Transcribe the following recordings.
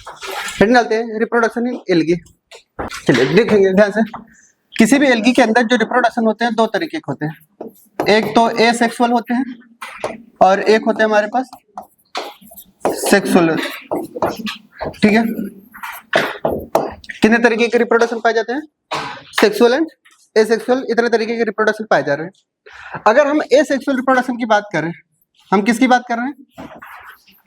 Heading डालते हैं reproduction in algae. चलिए देखेंगे ध्यान से, किसी भी एल्गी के अंदर जो रिप्रोडक्शन होते हैं दो तरीके के होते हैं, एक तो एसेक्सुअल होते हैं और एक होते हैं हमारे पास सेक्सुअल। ठीक है, कितने तरीके के रिप्रोडक्शन पाए जाते हैं? सेक्सुअल एंड एसेक्सुअल, इतने तरीके के रिप्रोडक्शन पाए जा रहे हैं। अगर हम एसेक्सुअल रिप्रोडक्शन की बात करें, हम किसकी बात कर रहे हैं?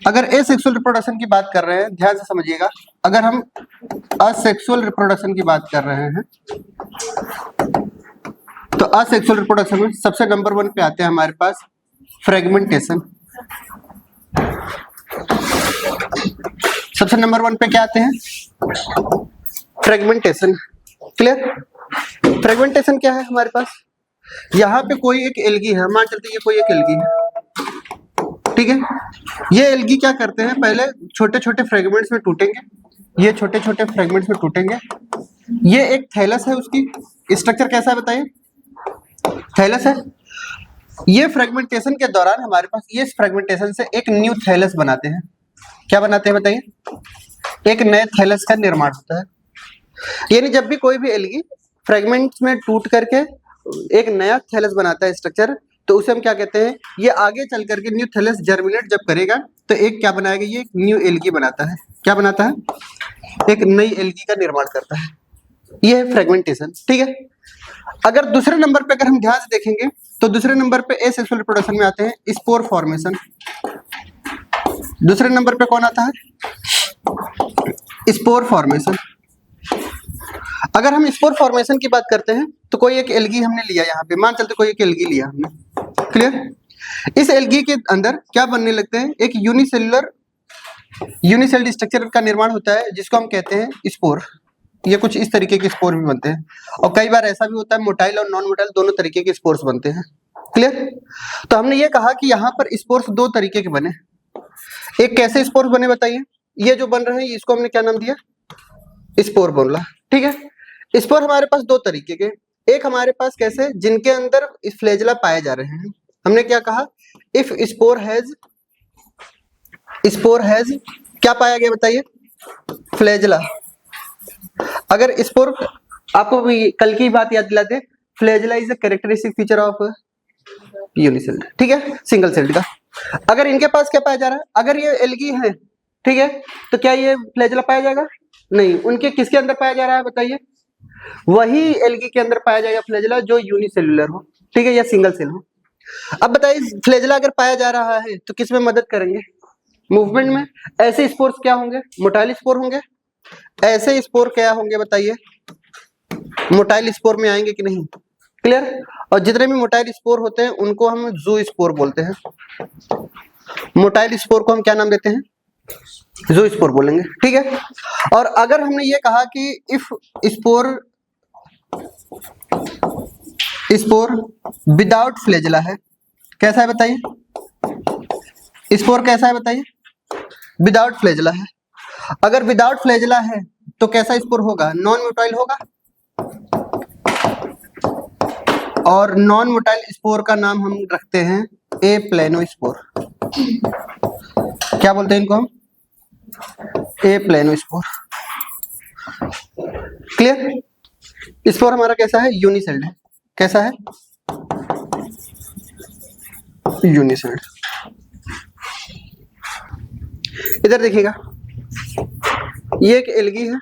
अगर एसेक्सुअल रिप्रोडक्शन की बात कर रहे हैं, ध्यान से समझिएगा, अगर हम असेक्सुअल रिप्रोडक्शन की बात कर रहे हैं तो असेक्सुअल रिप्रोडक्शन में सबसे नंबर 1 पे आते हैं हमारे पास फ्रेगमेंटेशन। सबसे नंबर 1 पे क्या आते हैं? फ्रेगमेंटेशन। क्लियर? फ्रेगमेंटेशन क्या है हमारे पास? यहाँ पे कोई एक एल्गी है, मान चलते ये कोई एक एल्गी है, ठीक है। ये एल्गी क्या करते हैं, पहले छोटे छोटे फ्रेगमेंट्स में टूटेंगे, ये छोटे छोटे फ्रेगमेंट्स में टूटेंगे। ये एक थैलस है, उसकी स्ट्रक्चर कैसा है बताइए? थैलस है। ये फ्रेगमेंटेशन के दौरान हमारे पास ये फ्रेगमेंटेशन से एक न्यू थैलस बनाते हैं। क्या बनाते हैं बताइए? एक नए थैलस का निर्माण होता है। यानी जब भी कोई भी एल्गी फ्रेगमेंट्स में टूट करके एक नया थैलस बनाता है स्ट्रक्चर, तो उसे हम क्या कहते हैं? ये आगे चल करके न्यू थैलस जर्मिनेट जब करेगा तो एक क्या बनाएगा? ये एक न्यू एल्गी बनाता है। क्या बनाता है? एक नई एल्गी का निर्माण करता है। ये है फ्रेगमेंटेशन। ठीक है, अगर दूसरे नंबर पे अगर हम ध्यान से देखेंगे तो दूसरे नंबर पे एसेक्सुअल रिप्रोडक्शन में आते हैं स्पोर फॉर्मेशन। दूसरे नंबर पे कौन आता है? Spore formation. अगर हम स्पोर फॉर्मेशन की बात करते हैं तो कोई एक एल्गी हमने लिया, यहाँ पे मान चलते कोई एक एल्गी लिया हमने। क्लियर? इस एल्गी के अंदर क्या बनने लगते हैं? एक यूनिसेल्युलर स्ट्रक्चर का निर्माण होता है जिसको हम कहते हैं स्पोर। ये कुछ इस तरीके के स्पोर भी बनते हैं और कई बार ऐसा भी होता है मोटाइल और नॉन मोटाइल दोनों तरीके के स्पोर्स बनते हैं। क्लियर? तो हमने ये कहा कि यहाँ पर स्पोर्स दो तरीके के बने। एक कैसे स्पोर्स बने बताइए? ये जो बन रहे हैं इसको हमने क्या नाम दिया? स्पोर बोला। ठीक है, स्पोर हमारे पास दो तरीके के, एक हमारे पास कैसे, जिनके अंदर फ्लैजेला पाए जा रहे हैं। हमने क्या कहा? इफ स्पोर हैज क्या पाया गया बताइए? फ्लैजेला। अगर स्पोर, आपको कल की बात याद दिलाते, flagella is a characteristic feature of unicelled, ठीक है, सिंगल सेल्ड का। अगर इनके पास क्या पाया जा रहा है? अगर ये एल्गी है, ठीक है, तो क्या ये फ्लैजेला पाया जाएगा? नहीं। उनके किसके अंदर पाया जा रहा है बताइए? वही एल्गी के अंदर पाया जाएगा फ्लैजेला जो यूनिसेल्युलर हो, ठीक है, या सिंगल सेल हो। अब बताइए फ्लैजेला अगर पाया जा रहा है तो किस में मदद करेंगे? मूवमेंट में। ऐसे स्पोर्स क्या होंगे? मोटाइल स्पोर होंगे। ऐसे स्पोर क्या होंगे बताइए? मोटाइल स्पोर में आएंगे कि नहीं? क्लियर? और जितने भी मोटाइल स्पोर होते हैं उनको हम जू स्पोर बोलते हैं। मोटाइल स्पोर को हम क्या नाम देते हैं? जू स्पोर बोलेंगे। ठीक है, और अगर हमने ये कहा कि इफ स्पोर विदाउट फ्लैजेला है, कैसा है बताइए? स्पोर कैसा है बताइए? विदाउट फ्लैजेला है। अगर विदाउट फ्लैजेला है तो कैसा स्पोर होगा? नॉन मोटाइल होगा। और नॉन मोटाइल स्पोर का नाम हम रखते हैं ए प्लेनो स्पोर। क्या बोलते हैं इनको हम? ए प्लेनो स्पोर। क्लियर? स्पोर हमारा कैसा है? यूनिसेल्ड है। कैसा है? यूनिसेल्ड। इधर देखिएगा, ये एक एल्गी है,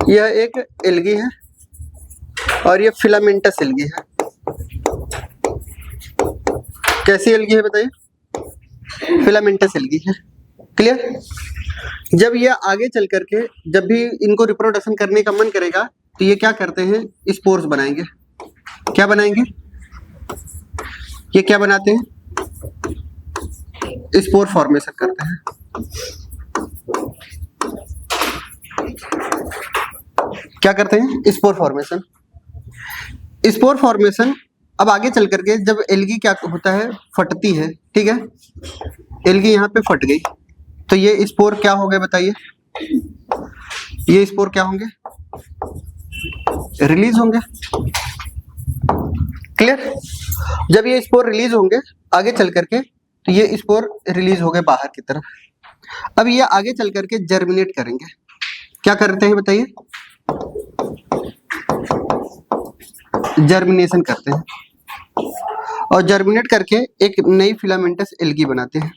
यह एक एल्गी है और ये फिलामेंटस एल्गी है। कैसी एल्गी है बताइए? फिलामेंटस एल्गी है। क्लियर? जब ये आगे चल करके जब भी इनको रिप्रोडक्शन करने का मन करेगा तो ये क्या करते हैं? स्पोर्स बनाएंगे। क्या बनाएंगे? ये क्या बनाते हैं? स्पोर फॉर्मेशन करते हैं। क्या करते हैं? Spore formation. स्पोर फॉर्मेशन अब आगे चल करके जब एल्गी क्या होता है? फटती है। ठीक है, एल्गी यहाँ पे फट गई तो ये स्पोर क्या हो गए बताइए? ये स्पोर क्या होंगे? रिलीज होंगे। क्लियर? जब ये स्पोर रिलीज होंगे आगे चल करके तो ये स्पोर रिलीज हो गए बाहर की तरफ। अब ये आगे चल करके जर्मिनेट करेंगे। क्या करते हैं बताइए? जर्मिनेशन करते हैं, और जर्मिनेट करके एक नई फिलामेंटस एल्गी बनाते हैं।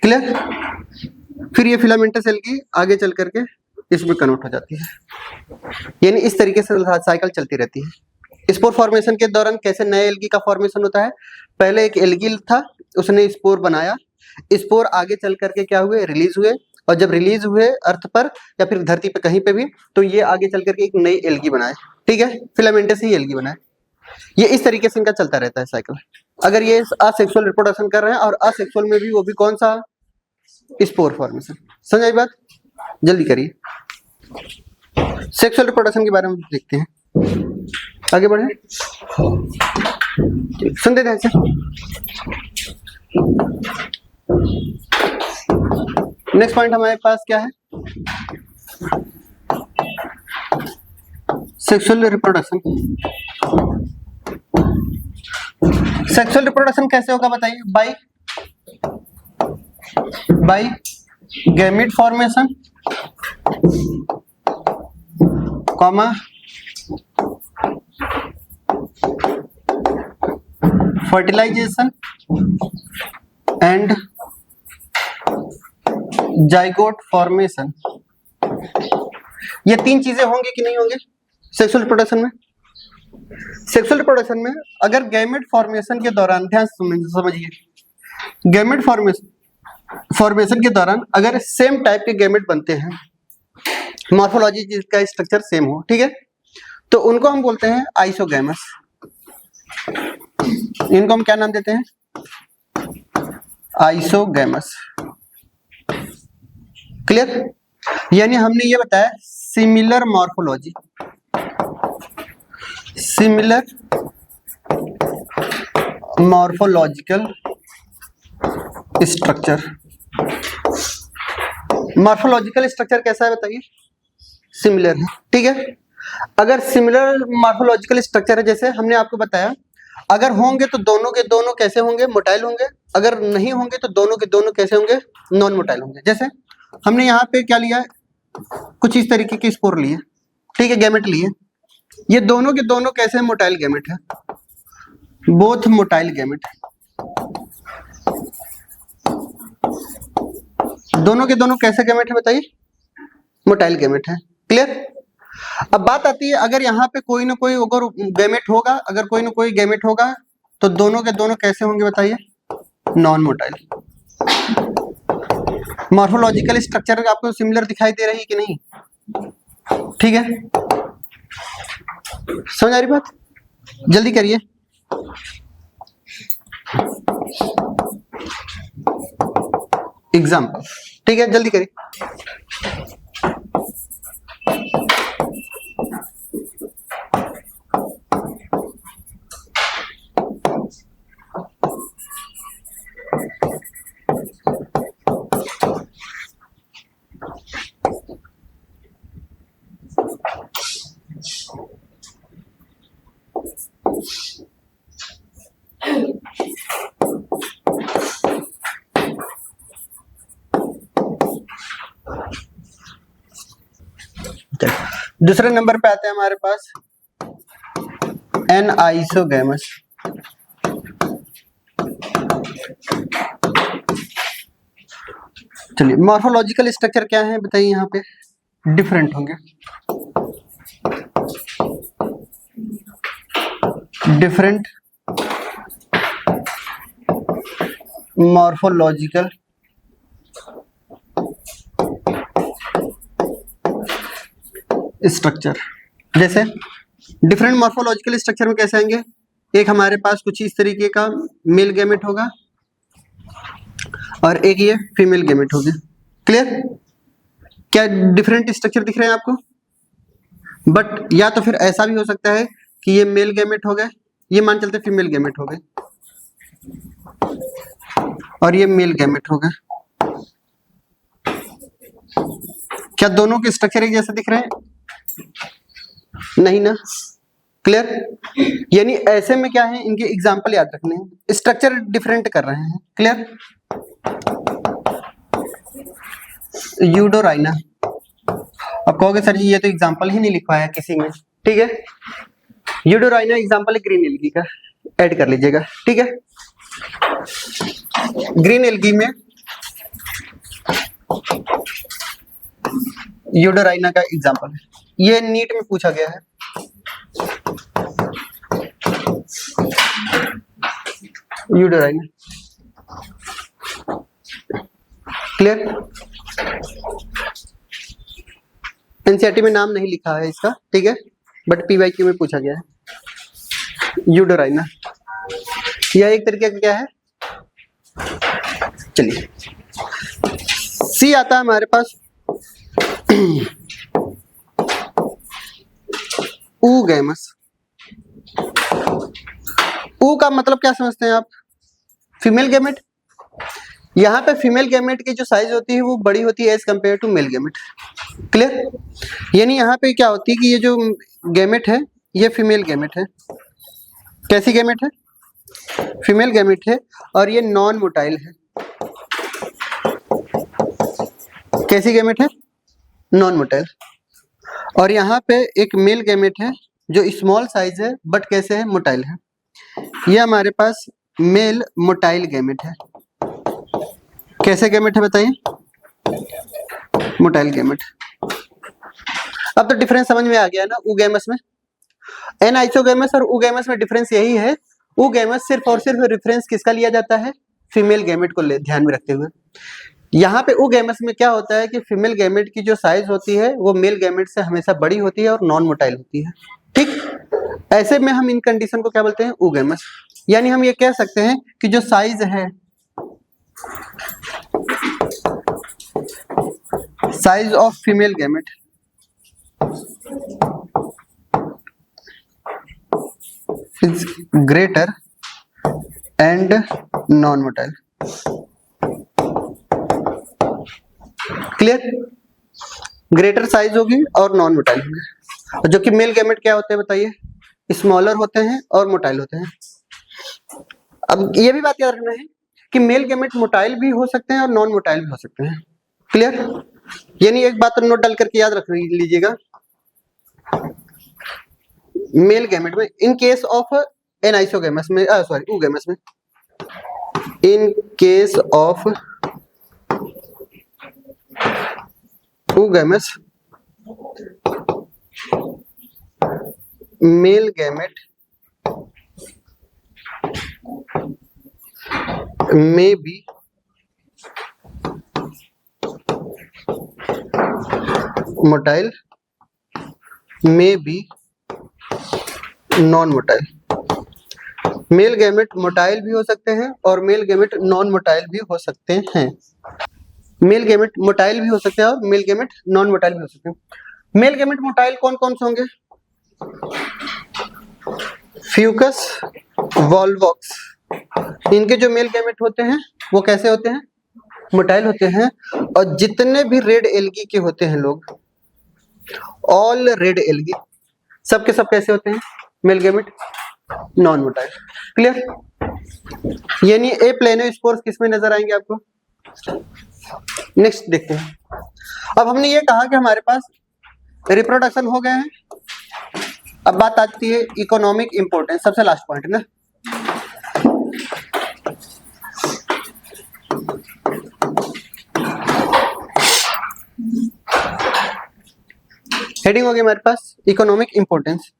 क्लियर? फिर ये फिलामेंटस एल्गी आगे चल करके इसमें कन्वर्ट हो जाती है। यानी इस तरीके से साइकिल चलती रहती है। स्पोर फॉर्मेशन के दौरान कैसे नए एल्गी का फॉर्मेशन होता है? पहले एक एल्गी था, उसने स्पोर बनाया, स्पोर आगे चल करके क्या हुए? रिलीज हुए, और जब रिलीज हुए अर्थ पर या फिर धरती पे कहीं पे भी, तो ये आगे चल करके एक नई एल्गी बनाए। ठीक है, फिलामेंटस ही एल्गी बनाए। ये इस तरीके से इनका चलता रहता है साइकिल। अगर ये असेक्सुअल रिप्रोडक्शन कर रहे हैं, और असेक्सुअल में भी वो भी कौन सा? Spore formation. समझ आई बात? जल्दी करिए। सेक्सुअल रिप्रोडक्शन के बारे में देखते हैं, आगे बढ़े। सुनते ध्यान से। नेक्स्ट पॉइंट हमारे पास क्या है? Sexual reproduction. सेक्सुअल रिप्रोडक्शन कैसे होगा बताइए? By gamete formation, comma fertilisation and zygote formation. ये तीन चीजें होंगी कि नहीं होंगे सेक्सुअल रिप्रोडक्शन में? सेक्सुअल रिप्रोडक्शन में अगर गैमेट फॉर्मेशन के दौरान, ध्यान समझिए, गैमेट फॉर्मेशन के दौरान अगर सेम टाइप के गैमेट बनते हैं, मॉर्फोलॉजी जिसका स्ट्रक्चर सेम हो, ठीक है, तो उनको हम बोलते हैं आइसोगैमस। इनको हम क्या नाम देते हैं? आइसोगैमस। क्लियर? यानी हमने ये बताया similar morphology, similar morphological structure. Morphological structure कैसा है बताइए? सिमिलर है। ठीक है, अगर सिमिलर मॉर्फोलॉजिकल स्ट्रक्चर है, जैसे हमने आपको बताया, अगर होंगे तो दोनों के दोनों कैसे होंगे? मोटाइल होंगे। अगर नहीं होंगे तो दोनों के दोनों कैसे होंगे? नॉन मोटाइल होंगे। जैसे हमने यहाँ पे क्या लिया है? कुछ इस तरीके के स्पोर लिए, ठीक है, गैमेट लिए। ये दोनों के दोनों कैसे? मोटाइल गैमेट है, बोथ मोटाइल गैमेट। दोनों के दोनों कैसे गैमेट है बताइए? मोटाइल गैमेट है। क्लियर? अब बात आती है, अगर यहाँ पे कोई ना कोई अगर गैमेट होगा, अगर कोई ना कोई गैमेट होगा, तो दोनों के दोनों कैसे होंगे बताइए? Non motile. मॉर्फोलॉजिकल स्ट्रक्चर आपको सिमिलर दिखाई दे रही है कि नहीं? ठीक है, समझ आ रही बात? जल्दी करिए। एग्जाम्पल, ठीक है, जल्दी करिए। दूसरे नंबर पे आते हैं हमारे पास एन आइसोगैमस। चलिए, मॉर्फोलॉजिकल स्ट्रक्चर क्या है बताइए? यहाँ पे डिफरेंट होंगे, डिफरेंट मॉर्फोलॉजिकल स्ट्रक्चर। जैसे डिफरेंट मॉर्फोलॉजिकल स्ट्रक्चर में कैसे आएंगे? एक हमारे पास कुछ इस तरीके का मेल गैमेट होगा, और एक ये फीमेल गैमेट होगी। क्लियर? क्या डिफरेंट स्ट्रक्चर दिख रहे हैं आपको? बट या तो फिर ऐसा भी हो सकता है कि ये मेल गैमेट हो गए, ये मान चलते फीमेल गैमेट हो गए, और ये मेल गैमेट हो गए। क्या दोनों के स्ट्रक्चर एक जैसे दिख रहे हैं? नहीं ना। क्लियर? यानी ऐसे में क्या है, इनके एग्जाम्पल याद रखने हैं, स्ट्रक्चर डिफरेंट कर रहे हैं। क्लियर? यूडोराइना। अब कहोगे सर जी ये तो एग्जांपल ही नहीं लिखवाया किसी में, ठीक है। यूडोराइना एग्जांपल है ग्रीन एल्गी का, ऐड कर लीजिएगा, ठीक है। ग्रीन एल्गी में यूडोराइना का एग्जांपल है, ये नीट में पूछा गया है। यूडोराइना, क्लियर। एनसीईआरटी में नाम नहीं लिखा है इसका, ठीक है, बट पीवाईक्यू में पूछा गया है यूडोराइना। यह एक तरीके का क्या है, चलिए सी आता है हमारे पास ऊगैमस। ऊ का मतलब क्या समझते हैं आप, फीमेल गैमेट। यहाँ पे फीमेल गैमेट की जो साइज होती है वो बड़ी होती है as compare to male gamete, clear. यानी यहाँ पे क्या होती है कि ये जो गैमेट है ये फीमेल गैमेट है। कैसी गैमेट है, फीमेल गैमेट है, और ये नॉन मोटाइल है। कैसी गैमेट है, नॉन मोटाइल। और यहाँ पे एक मेल गैमेट है जो स्मॉल साइज है बट कैसे है, मोटाइल है। ये हमारे पास मेल मोटाइल गैमेट है। कैसे गैमेट है बताइए, मोटाइल गैमेट। अब तो डिफरेंस समझ में आ गया ना ऊगैमस में। एनाइसोगैमस और ऊगैमस में डिफरेंस यही है, ऊगैमस सिर्फ और सिर्फ रेफरेंस किसका लिया जाता है, फीमेल गैमेट को ध्यान में रखते हुए। यहाँ पे ऊगैमस में क्या होता है कि फीमेल गैमेट की जो साइज होती है वो मेल गैमेट से हमेशा बड़ी होती है और नॉन मोटाइल होती है, ठीक। ऐसे में हम इन कंडीशन को क्या बोलते हैं, ऊगैमस। यानी हम ये कह सकते हैं कि जो साइज है, size of female gamete is greater and non motile, clear. Greater size होगी और नॉन मोटाइल होंगे। जो कि मेल गैमेट क्या होते हैं बताइए, स्मॉलर होते हैं और मोटाइल होते हैं। अब ये भी बात याद रखना है कि मेल गैमेट मोटाइल भी हो सकते हैं और नॉन मोटाइल भी हो सकते हैं, क्लियर। यानी एक बात नोट डाल करके याद रख लीजिएगा, मेल गैमेट में इन केस ऑफ एनाइसोगैमस में, सॉरी ऊगैमस में, in case of oogamous male gamete may be motile, may be non motile. Male gamete motile भी हो सकते हैं और मेल गैमेट नॉन मोटाइल भी हो सकते हैं। मेल गैमेट मोटाइल भी हो सकते हैं और मेल गैमेट नॉन मोटाइल भी हो सकते हैं। मेल गैमेट मोटाइल कौन कौन से होंगे, फ्यूकस, वॉल्वॉक्स। इनके जो मेल गैमेट होते हैं वो कैसे होते हैं, मोटाइल होते हैं। और जितने भी रेड एल्गी के होते हैं लोग, ऑल रेड एल्गी, सब के सब कैसे होते हैं, male gamete non motile, clear. यानी ए प्लेनोस्पोर्स किसमें नजर आएंगे आपको, नेक्स्ट देखते हैं। अब हमने ये कहा कि हमारे पास रिप्रोडक्शन हो गए हैं। अब बात आती है इकोनॉमिक इंपोर्टेंस, सबसे लास्ट पॉइंट है ना। हेडिंग होगी हमारे पास इकोनॉमिक इंपोर्टेंस।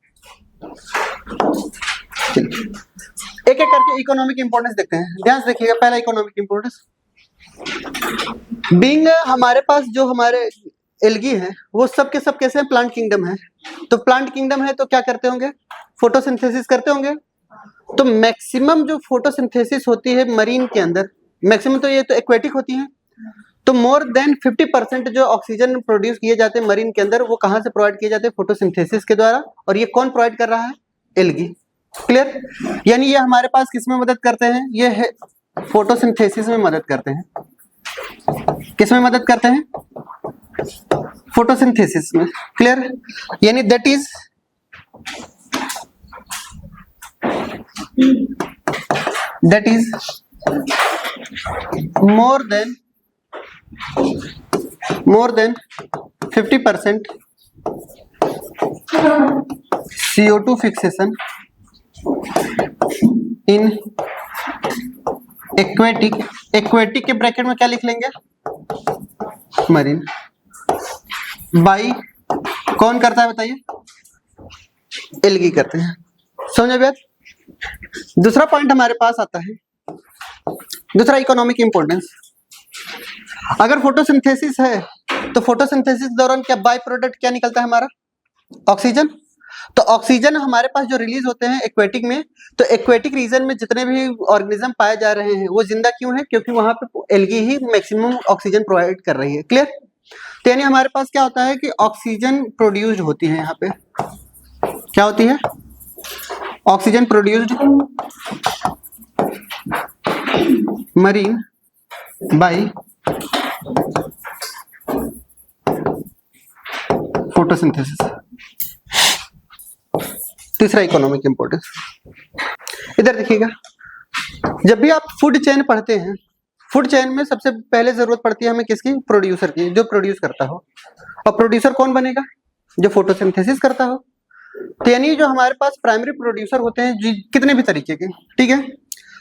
एक एक करके इकोनॉमिक इंपोर्टेंस देखते हैं, ध्यान से देखिएगा। पहला इकोनॉमिक इंपोर्टेंस, बीइंग हमारे पास जो हमारे एल्गी हैं वो सब के सब कैसे हैं, प्लांट किंगडम है। तो प्लांट किंगडम है तो क्या करते होंगे, फोटोसिंथेसिस करते होंगे। तो मैक्सिमम जो फोटोसिंथेसिस होती है मरीन के अंदर, मैक्सिमम तो ये तो एक्वेटिक होती है, तो मोर देन 50% जो ऑक्सीजन प्रोड्यूस किए जाते हैं मरीन के अंदर वो कहाँ से प्रोवाइड किए जाते हैं, फोटोसिंथेसिस के द्वारा। और ये कौन प्रोवाइड कर रहा है, एल्गी, क्लियर। यानी ये हमारे पास किसमें मदद करते हैं, ये है फोटोसिंथेसिस में मदद करते हैं। किसमें मदद करते हैं, फोटोसिंथेसिस में, क्लियर। यानी that is more than more than 50% CO2 fixation in aquatic के ब्रैकेट में क्या लिख लेंगे, मरीन, बाई कौन करता है बताइए, एल्गी करते हैं। समझ बात। दूसरा पॉइंट हमारे पास आता है, दूसरा इकोनॉमिक इंपोर्टेंस। अगर फोटोसिंथेसिस है तो फोटोसिंथेसिस के दौरान क्या बाय प्रोडक्ट क्या निकलता है हमारा, ऑक्सीजन। तो ऑक्सीजन हमारे पास जो रिलीज होते हैं एक्वेटिक में, तो एक्वेटिक रीजन में जितने भी ऑर्गेनिज्म पाए जा रहे हैं वो जिंदा क्यों है, क्योंकि वहां पे एल्गी ही मैक्सिमम ऑक्सीजन प्रोवाइड कर रही है। क्लियर। तो यानी हमारे पास क्या होता है कि ऑक्सीजन प्रोड्यूस्ड होती है, यहाँ पे क्या होती है, oxygen produced marine by photosynthesis. तीसरा इकोनॉमिक इंपोर्टेंस, इधर देखिएगा, जब भी आप फूड चेन पढ़ते हैं, फूड चेन में सबसे पहले जरूरत पड़ती है हमें किसकी, प्रोड्यूसर की, जो प्रोड्यूस करता हो। और प्रोड्यूसर कौन बनेगा, जो फोटोसिंथेसिस करता हो। तो यानी जो हमारे पास प्राइमरी प्रोड्यूसर होते हैं कितने भी तरीके के, ठीक है,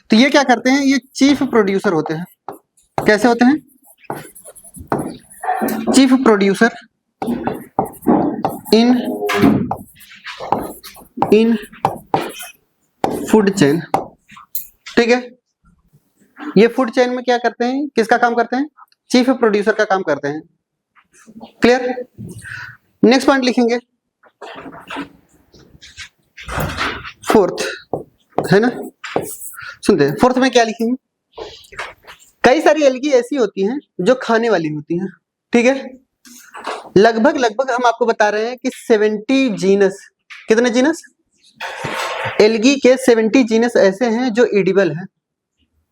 तो ये क्या करते हैं, ये चीफ प्रोड्यूसर होते हैं। कैसे होते हैं, chief producer in food chain, ठीक है। ये फूड चेन में क्या करते हैं, किसका काम करते हैं, चीफ प्रोड्यूसर का काम करते हैं। क्लियर। नेक्स्ट पॉइंट लिखेंगे, फोर्थ है ना, सुनते हैं फोर्थ में क्या लिखेंगे। कई सारी एल्गी ऐसी होती हैं जो खाने वाली होती हैं, ठीक है। लगभग हम आपको बता रहे हैं कि 70 जीनस, कितने जीनस, एल्गी के 70 जीनस ऐसे हैं जो एडिबल हैं।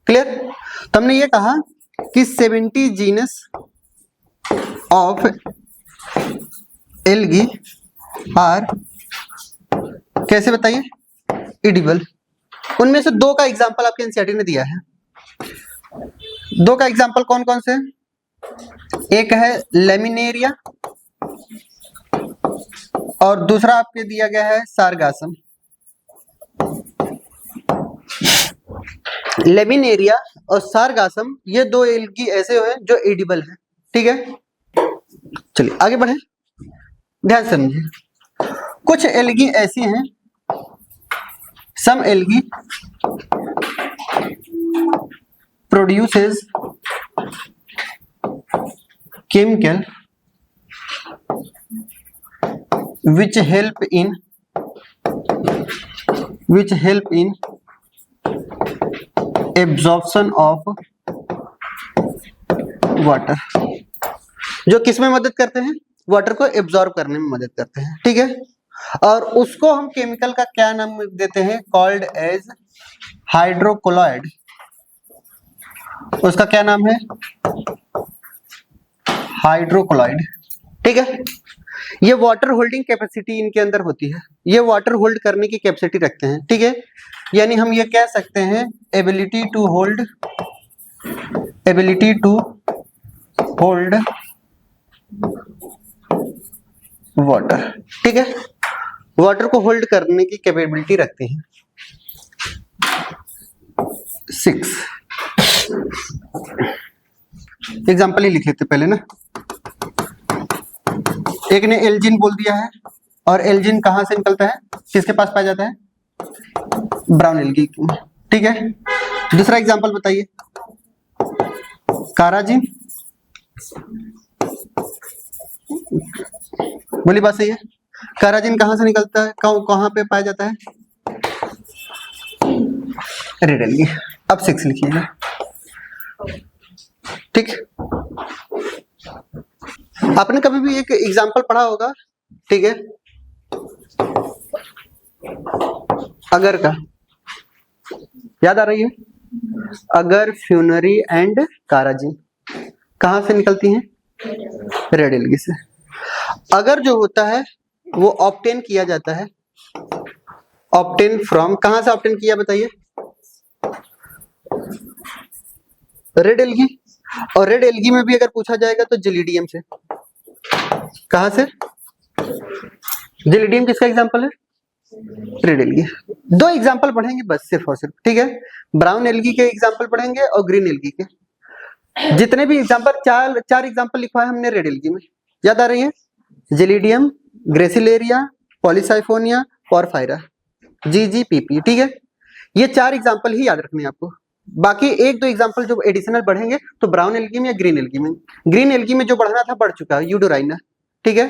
क्लियर। तो हमने ये कहा कि 70 जीनस ऑफ एल्गी आर, कैसे बताइए, एडिबल। उनमें से दो का एग्जांपल आपके एनसीईआरटी ने दिया है। दो का एग्जांपल कौन कौन से, एक है लेमिनेरिया और दूसरा आपके दिया गया है सारगासम। लेमिनेरिया और सारगासम ये दो एल्गी ऐसे हैं जो एडिबल हैं, ठीक है। चलिए आगे बढ़े, ध्यान से समझिए। कुछ एल्गी ऐसी हैं, some algae produces chemical which help in absorption of water, जो किस में मदद करते हैं, वाटर को एब्जॉर्ब करने में मदद करते हैं, ठीक है। और उसको हम केमिकल का क्या नाम देते हैं, कॉल्ड एज हाइड्रोकोलॉइड। उसका क्या नाम है, हाइड्रोकोलॉइड, ठीक है। ये वाटर होल्डिंग कैपेसिटी इनके अंदर होती है, ये वाटर होल्ड करने की कैपेसिटी रखते हैं, ठीक है। यानी हम ये कह सकते हैं एबिलिटी टू होल्ड वाटर, ठीक है। वाटर को होल्ड करने की कैपेबिलिटी रखते हैं। 6 एग्जाम्पल ही लिख लेते पहले ना। एक ने एल्जिन बोल दिया है, और एल्जिन कहां से निकलता है, किसके पास पाया जाता है, ब्राउन एल्गी, ठीक है। दूसरा एग्जांपल बताइए, काराजिन, बोली बात सही है। काराजिन कहां से निकलता है, कहां पे पाया जाता है, रेड एल्गी। अब 6 लिखिएगा, ठीक। आपने कभी भी एक एग्जांपल पढ़ा होगा, ठीक है, अगर का, याद आ रही है, अगर, फ्यूनरी एंड काराजिन कहां से निकलती हैं, रेड एल्गी से। अगर जो होता है वो ऑब्टेन किया जाता है, ऑब्टेन फ्रॉम, कहां से ऑब्टेन किया बताइए, रेड एल्गी। और रेड एल्गी में भी अगर पूछा जाएगा तो जेलिडियम से। कहां से? जेलिडियम किसका एग्जांपल है? Red algae. दो एग्जांपल पढ़ेंगे बस, सिर्फ और सिर्फ, ठीक है। ब्राउन एल्गी के एग्जांपल पढ़ेंगे और ग्रीन एल्गी के। जितने भी एग्जांपल, चार एग्जांपल लिखवाए हमने रेड एल्गी में, याद आ रही है? Gelidium, gracilaria, Polysiphonia, porphyra, GGPP, ठीक है। ये चार एग्जांपल ही याद रखने हैं आपको। बाकी एक दो एग्जांपल जो एडिशनल बढ़ेंगे तो ब्राउन एल्गी में या ग्रीन एल्गी में। ग्रीन एल्गी में जो बढ़ना था बढ़ चुका है, यूडोराइना, ठीक है।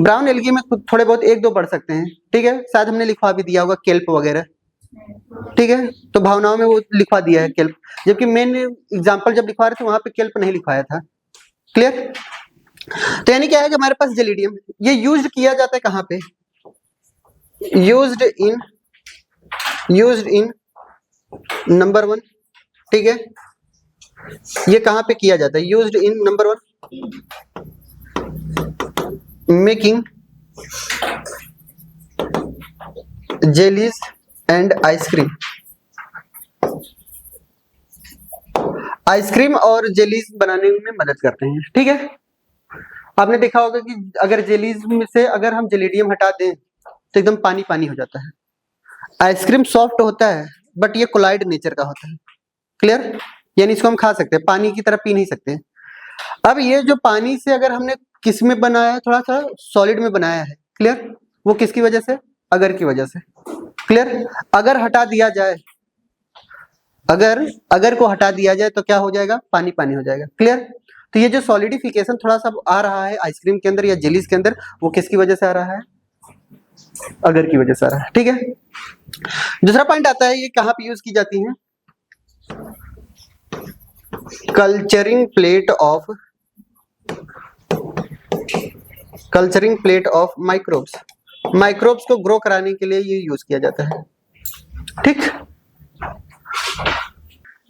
ब्राउन एल्गी में थोड़े बहुत एक दो बढ़ सकते हैं, ठीक है। शायद हमने लिखवा भी दिया होगा केल्प वगैरह, ठीक है। तो भावनाओं में वो लिखवा दिया है केल्प, जबकि मेन एग्जांपल जब लिखवा रहे थे वहां पे केल्प नहीं लिखवाया था। क्लियर? तो यानी क्या है कि हमारे पास जेलिडियम, ये यूज्ड किया जाता है कहां पे? यूज्ड इन नंबर 1, ठीक है। ये कहां पे किया जाता है? Used in number 1 making jellies and ice cream. Ice cream और जेलीज बनाने में मदद करते हैं, ठीक है। आपने देखा होगा कि अगर जेलीज में से अगर हम जेलिडियम हटा दें तो एकदम पानी पानी हो जाता है। आइसक्रीम सॉफ्ट होता है बट ये कोलाइड नेचर का होता है। क्लियर? यानी इसको हम खा सकते हैं, पानी की तरह पी नहीं सकते। अब ये जो पानी से अगर हमने किस में बनाया है, थोड़ा सा सॉलिड में बनाया है, क्लियर? वो किसकी वजह से? अगर की वजह से। क्लियर? अगर हटा दिया जाए, अगर को हटा दिया जाए तो क्या हो जाएगा? पानी पानी हो जाएगा। क्लियर? तो ये जो सॉलिडिफिकेशन थोड़ा सा आ रहा है आइसक्रीम के अंदर या जेलीज के अंदर, वो किसकी वजह से आ रहा है? अगर की वजह से आ रहा है, ठीक है। दूसरा पॉइंट आता है, ये कहां पे यूज की जाती है? कल्चरिंग प्लेट ऑफ माइक्रोब्स को ग्रो कराने के लिए ये यूज किया जाता है, ठीक।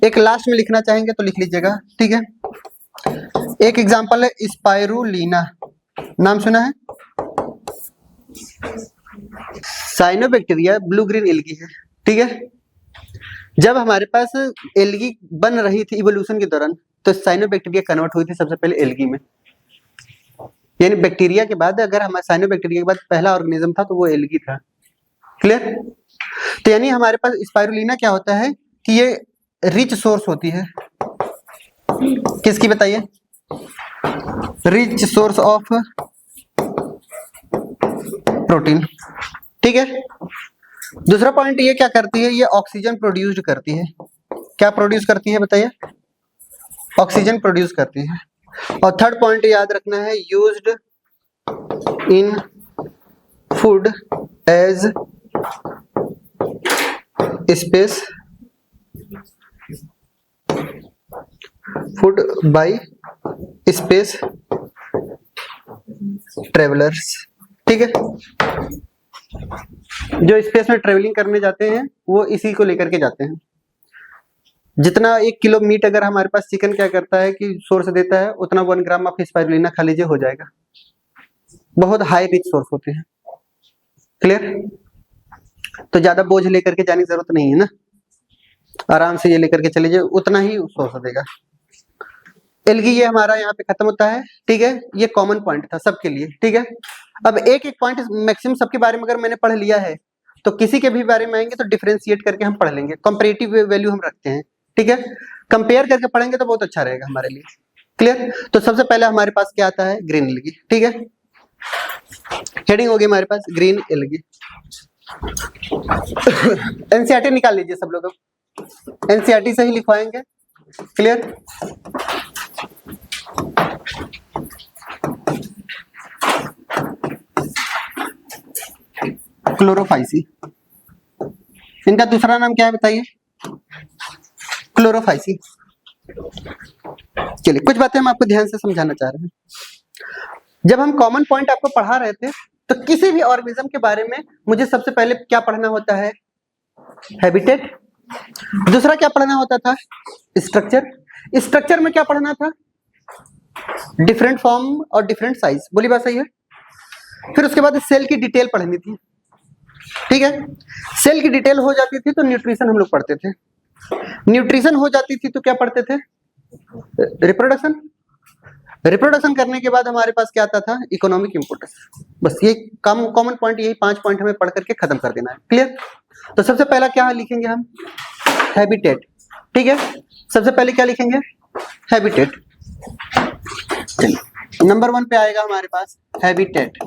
एक लास्ट में लिखना चाहेंगे तो लिख लीजिएगा, ठीक है। एक एग्जांपल है स्पाइरुलिना, नाम सुना है? साइनोबैक्टीरिया ब्लू ग्रीन एल्गी है, ठीक है। जब हमारे पास एल्गी बन रही थी इवोल्यूशन के दौरान, तो साइनोबैक्टीरिया कन्वर्ट हुई थी सबसे पहले एल्गी में। यानी बैक्टीरिया के बाद अगर हमारे साइनोबैक्टीरिया के बाद पहला ऑर्गेनिज्म था तो वो एल्गी था। क्लियर? तो यानी हमारे पास स्पाइरुलिना क्या होता है कि ये रिच सोर्स होती है, किसकी बताइए? रिच सोर्स ऑफ प्रोटीन, ठीक है। दूसरा पॉइंट ये क्या करती है? ये ऑक्सीजन प्रोड्यूस्ड करती है। क्या प्रोड्यूस करती है बताइए? ऑक्सीजन प्रोड्यूस करती है। और थर्ड पॉइंट याद रखना है, used in food as space food by space travellers, ठीक है। जो स्पेस में ट्रेवलिंग करने जाते हैं वो इसी को लेकर के जाते हैं। जितना 1 किलो मीट अगर हमारे पास चिकन क्या करता है कि सोर्स देता है, उतना 1 ग्राम ऑफ स्पाइरुलिना खा लीजिए, हो जाएगा। बहुत हाई रिच सोर्स होते हैं। क्लियर? तो ज्यादा बोझ लेकर के जाने की जरूरत नहीं है ना, आराम से ये लेकर के चले जाइए, उतना ही सोर्स देगा। एल्गी ये हमारा यहाँ पे खत्म होता है, ठीक है। ये कॉमन पॉइंट था सबके लिए, ठीक है। अब एक एक पॉइंट मैक्सिमम सबके बारे में अगर मैंने पढ़ लिया है तो किसी के भी बारे में आएंगे तो डिफरेंशिएट करके हम पढ़ लेंगे। कंपैरेटिव वैल्यू हम रखते हैं, ठीक है। कंपेयर करके पढ़ेंगे तो बहुत अच्छा रहेगा हमारे लिए। क्लियर? तो सबसे पहले हमारे पास क्या आता है? ग्रीन एल्गी, ठीक है। हेडिंग होगी हमारे पास ग्रीन एल्गी। एनसीईआरटी निकाल लीजिए सब लोग, एनसीईआरटी से ही लिखवाएंगे। क्लियर? क्लोरोफाइसी, इनका दूसरा नाम क्या है बताइए? क्लोरोफाइसी। चलिए कुछ बातें हम आपको ध्यान से समझाना चाह रहे हैं। जब हम कॉमन पॉइंट आपको पढ़ा रहे थे तो किसी भी ऑर्गेनिज्म के बारे में मुझे सबसे पहले क्या पढ़ना होता है? हैबिटेट। दूसरा क्या पढ़ना होता था? स्ट्रक्चर। स्ट्रक्चर में क्या पढ़ना था? डिफरेंट फॉर्म और डिफरेंट साइज। बोली बात सही है? फिर उसके बाद सेल की डिटेल पढ़नी थी, ठीक है। सेल की डिटेल हो जाती थी तो न्यूट्रिशन हम लोग पढ़ते थे। न्यूट्रिशन हो जाती थी तो क्या पढ़ते थे? रिप्रोडक्शन, रिप्रोडक्शन करने के बाद हमारे पास क्या आता था, इकोनॉमिक इंपोर्टेंस। बस ये कॉमन पॉइंट, यही 5 पॉइंट हमें पढ़ करके खत्म कर देना है। क्लियर? तो सबसे पहला क्या लिखेंगे हम, हैबिटेट। ठीक है, सबसे पहले क्या लिखेंगे, हैबिटेट। नंबर 1 पे आएगा हमारे पास हैबिटेट।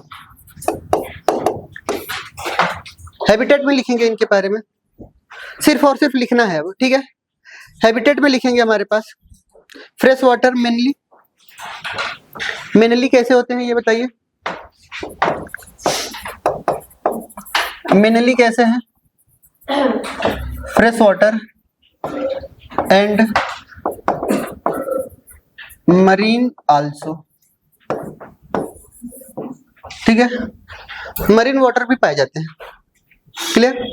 हैबिटेट में लिखेंगे इनके बारे में, सिर्फ और सिर्फ लिखना है वो। ठीक है, हैबिटेट में लिखेंगे हमारे पास फ्रेश वाटर मेनली। मेनली कैसे होते हैं ये बताइए, मेनली कैसे हैं, fresh water and marine also. ठीक है, मरीन वाटर भी पाए जाते हैं। क्लियर?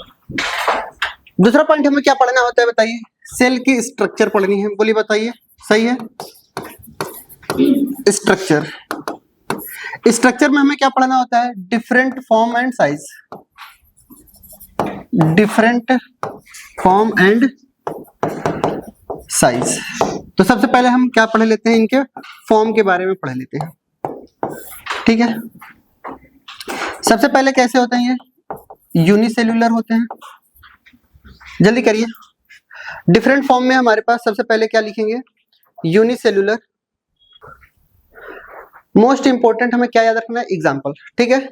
दूसरा पॉइंट हमें क्या पढ़ना होता है बताइए, सेल की स्ट्रक्चर पढ़नी है। बोलिए बताइए, सही है? स्ट्रक्चर, स्ट्रक्चर में हमें क्या पढ़ना होता है, different form and size. Different form and size. तो सबसे पहले हम क्या पढ़ लेते हैं, इनके फॉर्म के बारे में पढ़ लेते हैं। ठीक है, सबसे पहले कैसे होते हैं ये, यूनिसेल्यूलर होते हैं। जल्दी करिए, डिफरेंट फॉर्म में हमारे पास सबसे पहले क्या लिखेंगे, यूनिसेल्यूलर। मोस्ट इंपोर्टेंट हमें क्या याद रखना है, एग्जाम्पल। ठीक है,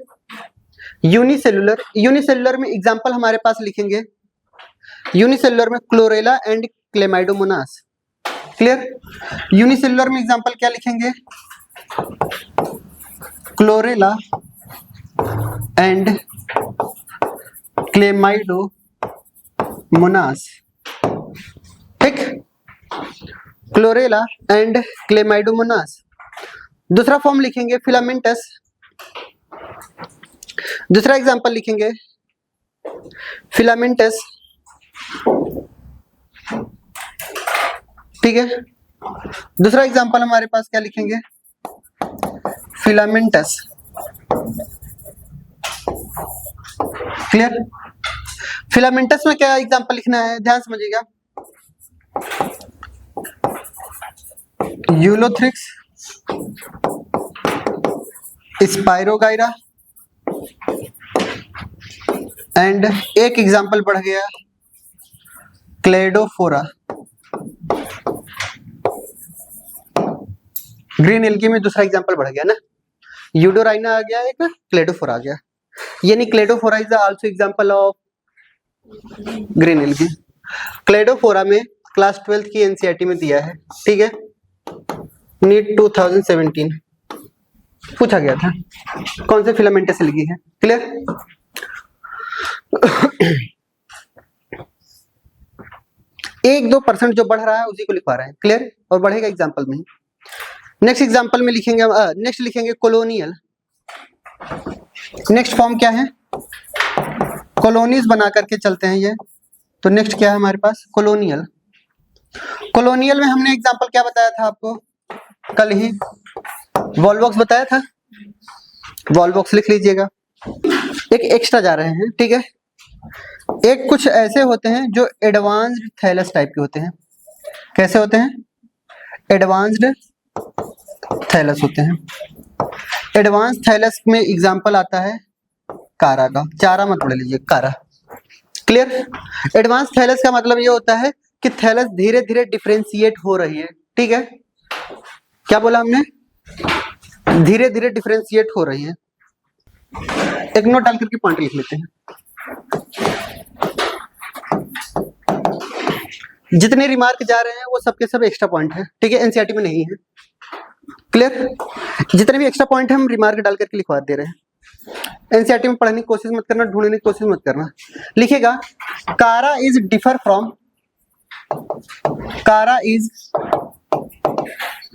यूनिसेल्यूलर, यूनिसेल्यूलर में एग्जाम्पल हमारे पास लिखेंगे, यूनिसेल्यूलर में chlorella and Chlamydomonas. Clear? Unicellular में एग्जाम्पल क्या लिखेंगे, क्लोरेला एंड क्लेमाइडोमोनास। ठीक, क्लोरेला एंड क्लेमाइडोमोनास। दूसरा फॉर्म लिखेंगे फिलामेंटस। दूसरा एग्जांपल लिखेंगे फिलामेंटस। ठीक है, दूसरा एग्जांपल हमारे पास क्या लिखेंगे, फिलामेंटस। क्लियर? फिलामेंटस में क्या एग्जांपल लिखना है, ध्यान समझिएगा, यूलोथ्रिक्स, स्पाइरोगाइरा एंड एक एग्जांपल बढ़ गया क्लेडोफोरा। ग्रीन एल्गी में दूसरा एग्जांपल बढ़ गया ना, यूडोराइना आ गया, एक क्लेडोफोरा आ गया, यानी Cladophora is also example of green algae. Cladophora में क्लास 12th की एनसीईआरटी में दिया है। ठीक है, नीट 2017 पूछा गया था, कौन से फिलामेंटस एल्गी है। क्लियर? 1-2% जो बढ़ रहा है उसी को लिखवा रहे हैं। क्लियर? और बढ़ेगा एग्जांपल में। नेक्स्ट एग्जांपल में लिखेंगे, नेक्स्ट लिखेंगे कॉलोनियल। नेक्स्ट फॉर्म क्या है, कॉलोनीज बना करके चलते हैं ये। तो नेक्स्ट क्या है हमारे पास, कॉलोनियल। कॉलोनियल में हमने एग्जांपल क्या बताया था आपको कल ही, वॉलबॉक्स बताया था। वॉलबॉक्स लिख लीजिएगा। एक एक्स्ट्रा जा रहे हैं। ठीक है, एक कुछ ऐसे होते हैं जो एडवांस्ड थैलस टाइप के होते हैं। कैसे होते हैं, एडवांस्ड थैलस होते हैं। एडवांस थैलस में एग्जांपल आता है कारा का, चारा मत पढ़ लीजिए, कारा। क्लियर? एडवांस थैलस का मतलब ये होता है कि थैलस धीरे धीरे डिफरेंशिएट हो रही है। ठीक है, क्या बोला हमने, धीरे धीरे डिफरेंशिएट हो रही है। एक नोट डाल करके पॉइंट लिख लेते हैं। जितने रिमार्क जा रहे हैं वो सबके सब एक्स्ट्रा पॉइंट है। ठीक है, एनसीईआरटी में नहीं है। क्लियर? जितने भी एक्स्ट्रा पॉइंट है हम रिमार्क डाल करके लिखवा दे रहे हैं। एनसीईआरटी में पढ़ने की कोशिश मत करना, ढूंढने की कोशिश मत करना। लिखेगा Chara is differ from, Chara is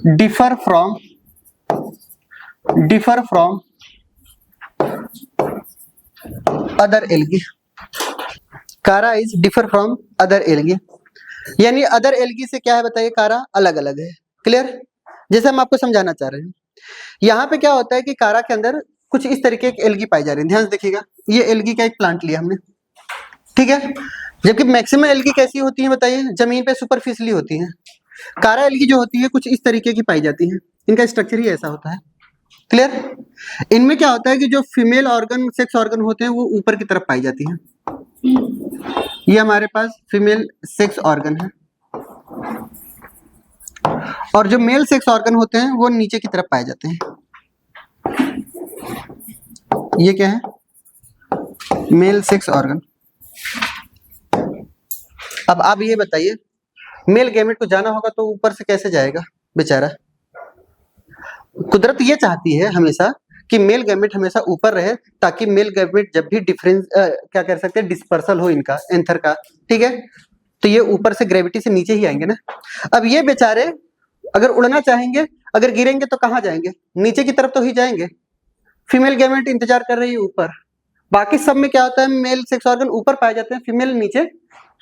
differ from other algae. Chara is differ from other algae, यानी अदर एल्गी से क्या है बताइए, कारा अलग अलग है। क्लियर? जैसे हम आपको समझाना चाह रहे हैं, यहाँ पे क्या होता है कि कारा के अंदर कुछ इस तरीके की एल्गी पाई जा रही है। ध्यान से देखिएगा, ये एल्गी का एक प्लांट लिया हमने। ठीक है, जबकि मैक्सिमम एल्गी कैसी होती है बताइए, जमीन पे सुपरफिशियली होती है। कारा एल्गी जो होती है कुछ इस तरीके की पाई जाती है, इनका स्ट्रक्चर ही ऐसा होता है। क्लियर? इनमें क्या होता है कि जो फीमेल ऑर्गन, सेक्स ऑर्गन होते हैं वो ऊपर की तरफ पाई जाती है। ये हमारे पास फीमेल सेक्स ऑर्गन है, और जो मेल सेक्स ऑर्गन होते हैं वो नीचे की तरफ पाए जाते हैं। ये क्या है? Male sex organ. अब आप ये बताइए, मेल गैमेट को जाना होगा तो ऊपर से कैसे जाएगा बेचारा? कुदरत ये चाहती है हमेशा कि मेल गैमेट हमेशा ऊपर रहे, ताकि मेल गैमेट जब भी डिफरेंस क्या कर सकते हैं, डिस्पर्सल हो इनका एंथर का, ठीक है, तो ये ऊपर से ग्रेविटी से नीचे ही आएंगे ना। अब ये बेचारे अगर उड़ना चाहेंगे, अगर गिरेंगे तो कहाँ जाएंगे? नीचे की तरफ तो ही जाएंगे। फीमेल गैमेट इंतजार कर रही है ऊपर। बाकी सब में क्या होता है, मेल सेक्स ऑर्गन ऊपर पाए जाते हैं, फीमेल नीचे,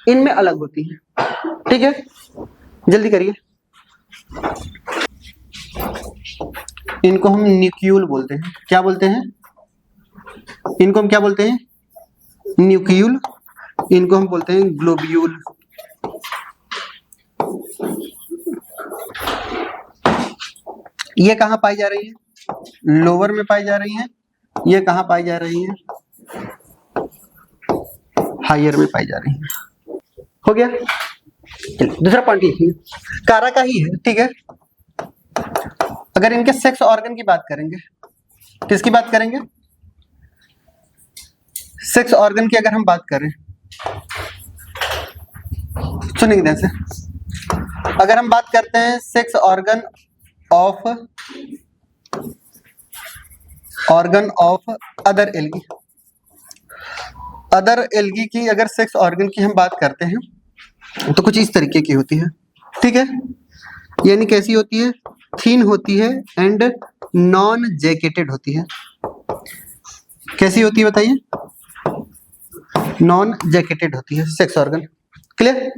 इनमें अलग होती है। ठीक है, जल्दी करिए। इनको हम न्यूक्यूल बोलते हैं। क्या बोलते हैं? इनको हम क्या बोलते हैं? न्यूक्यूल। इनको हम बोलते हैं ग्लोब्यूल। ये कहाँ पाई जा रही है? लोअर में पाई जा रही है। ये कहाँ पाई जा रही है? हायर में पाई जा रही है। हो गया? दूसरा पॉइंट लिखिए, कारा का ही है, ठीक है। अगर इनके सेक्स ऑर्गन की बात करेंगे, किसकी बात करेंगे? सेक्स ऑर्गन की अगर हम बात करें, सुनिए ध्यान से, अगर हम बात करते हैं sex organ of other algae, other algae की अगर सेक्स ऑर्गन की हम बात करते हैं तो कुछ इस तरीके की होती है, ठीक है। यानी कैसी होती है? थीन होती है एंड नॉन जैकेटेड होती है। कैसी होती है बताइए? नॉन जैकेटेड होती है सेक्स ऑर्गन। क्लियर?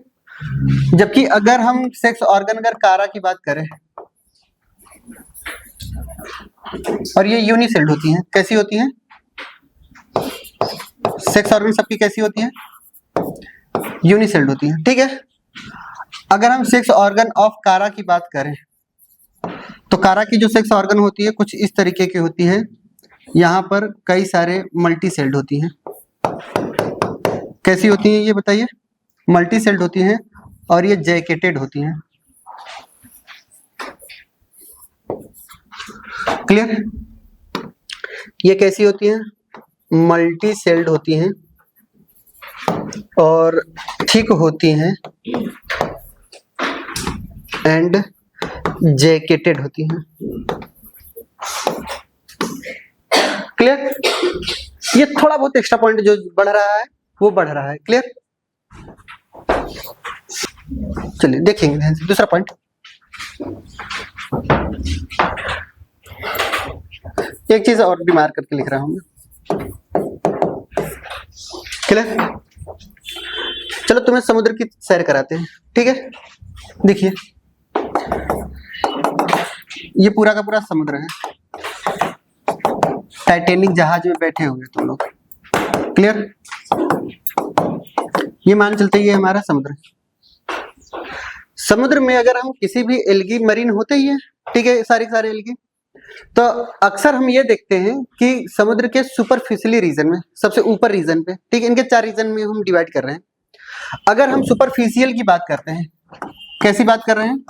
जबकि अगर हम सेक्स ऑर्गन अगर कारा की बात करें, और ये यूनिसेल्ड होती हैं। कैसी होती हैं? सेक्स ऑर्गन सबकी कैसी होती हैं? यूनिसेल्ड होती हैं, ठीक है। अगर हम सेक्स ऑर्गन ऑफ कारा की बात करें तो कारा की जो सेक्स ऑर्गन होती है कुछ इस तरीके की होती है। यहाँ पर कई सारे मल्टी सेल्ड होती हैं। कैसी होती हैं ये बताइए? मल्टी सेल्ड होती हैं, और ये जैकेटेड होती हैं। क्लियर? ये कैसी होती हैं? मल्टी सेल्ड होती हैं और थिक होती हैं एंड जैकेटेड होती हैं। क्लियर? ये थोड़ा बहुत एक्स्ट्रा पॉइंट जो बढ़ रहा है वो बढ़ रहा है। क्लियर? चलिए देखेंगे ध्यान से दूसरा पॉइंट। एक चीज और भी मार्क करके लिख रहा हूं मैं। क्लियर? चलो तुम्हें समुद्र की सैर कराते हैं, ठीक है। देखिए ये पूरा का पूरा समुद्र है। टाइटैनिक जहाज में बैठे हुए तुम लोग। क्लियर? ये मान चलते ये हमारा समुद्र। समुद्र में अगर हम किसी भी एल्गी मरीन होते ही है, ठीक है, सारे एल्गी, तो अक्सर हम ये देखते हैं कि समुद्र के सुपरफिशियली रीजन में, सबसे ऊपर रीजन पे, ठीक है, इनके 4 रीजन में हम डिवाइड कर रहे हैं। अगर हम सुपरफिशियल की बात करते हैं, कैसी बात कर रहे हैं?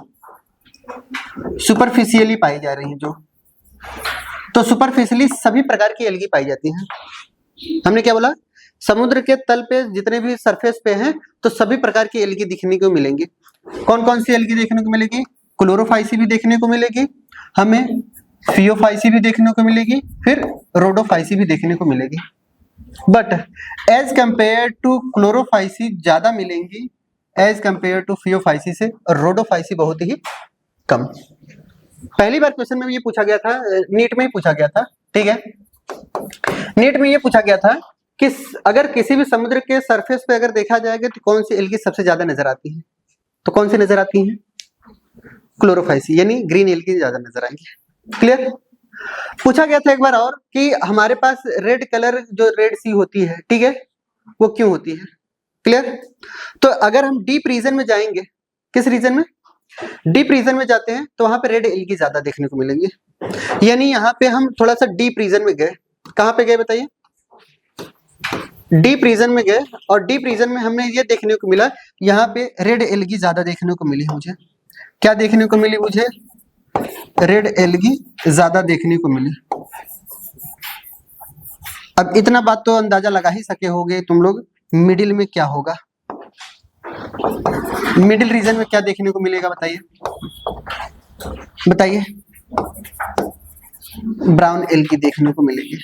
सुपरफिशियली पाई जा रही है जो, तो सुपरफिशियली सभी प्रकार की एल्गी पाई जाती हैं। हमने क्या बोला? समुद्र के तल पे जितने भी सरफेस पे हैं तो सभी प्रकार की एल्गी दिखने को मिलेंगी। कौन कौन सी एल्गी देखने को मिलेगी? क्लोरोफाइसी भी देखने को मिलेगी, हमें फियोफाइसी भी देखने को मिलेगी, फिर रोडोफाइसी भी देखने को मिलेगी। But as compare to Chlorophyceae ज्यादा मिलेंगी, एज कंपेयर टू फियोफाइसी से रोडोफाइसी बहुत ही कम। पहली बार क्वेश्चन में ये पूछा गया था, नीट में ही पूछा गया था, ठीक है। नीट में ये पूछा गया था कि अगर किसी भी समुद्र के सरफेस पे अगर देखा जाएगा तो कौन सी एल्गी सबसे ज्यादा नजर आती है? तो कौन सी नजर आती है? क्लोरोफाइसी, यानी ग्रीन एल्गी ज्यादा नजर आएंगी। क्लियर? पूछा गया था एक बार और कि हमारे पास रेड कलर जो रेड सी होती है, ठीक है, वो क्यों होती है? क्लियर? तो अगर हम डीप रीजन में जाएंगे, किस रीजन में? डीप रीजन में जाते हैं तो वहां पे रेड एल्गी ज्यादा देखने को मिलेंगे। यानी यहाँ पे हम थोड़ा सा डीप रीजन में गए। कहाँ पे गए बताइए? डीप रीजन में गए, और डीप रीजन में हमने ये देखने को मिला, यहाँ पे रेड एल्गी ज्यादा देखने को मिली मुझे। क्या देखने को मिली मुझे? रेड एल्गी ज्यादा देखने को मिली। अब इतना बात तो अंदाजा लगा ही सके होगे तुम लोग, मिडिल में क्या होगा? मिडिल रीजन में क्या देखने को मिलेगा बताइए? बताइए। ब्राउन एल्गी देखने को मिलेगी,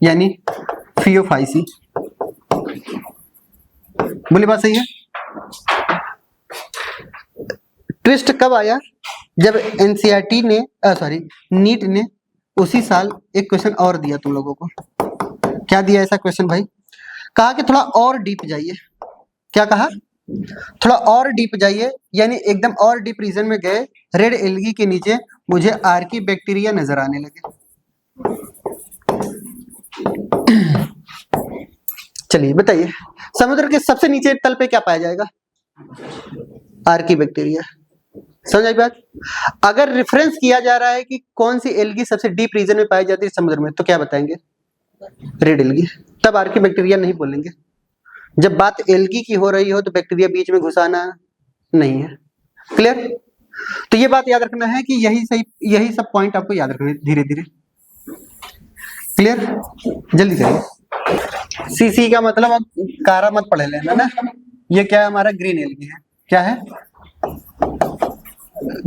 यानी फियोफाइसी। बोली बात सही है? ट्विस्ट कब आया? जब एनसीईआरटी ने नीट ने उसी साल एक क्वेश्चन और दिया तुम लोगों को। क्या दिया ऐसा क्वेश्चन भाई? कहा कि थोड़ा और डीप जाइए। क्या कहा? थोड़ा और डीप जाइए, यानी एकदम और डीप रीजन में गए। रेड एल्गी के नीचे मुझे आर्की बैक्टीरिया नजर आने लगे। चलिए बताइए, समुद्र के सबसे नीचे तल पे क्या पाया जाएगा? Archie bacteria. समझ आई बात? अगर रेफरेंस किया जा रहा है कि कौन सी एल्गी सबसे डीप रीजन में पाई जाती है समुद्र में, तो क्या बताएंगे? Red algae. तब आर्की बैक्टीरिया नहीं बोलेंगे। जब बात एल्गी की हो रही हो तो बैक्टीरिया बीच में घुसाना नहीं है। क्लियर? तो ये बात याद रखना है कि यही सब पॉइंट आपको याद रखना है धीरे धीरे। क्लियर? जल्दी करिए। सीसी का मतलब अब कारा मत पढ़ लेना ना। ये क्या है? हमारा ग्रीन एल्गी है। क्या है?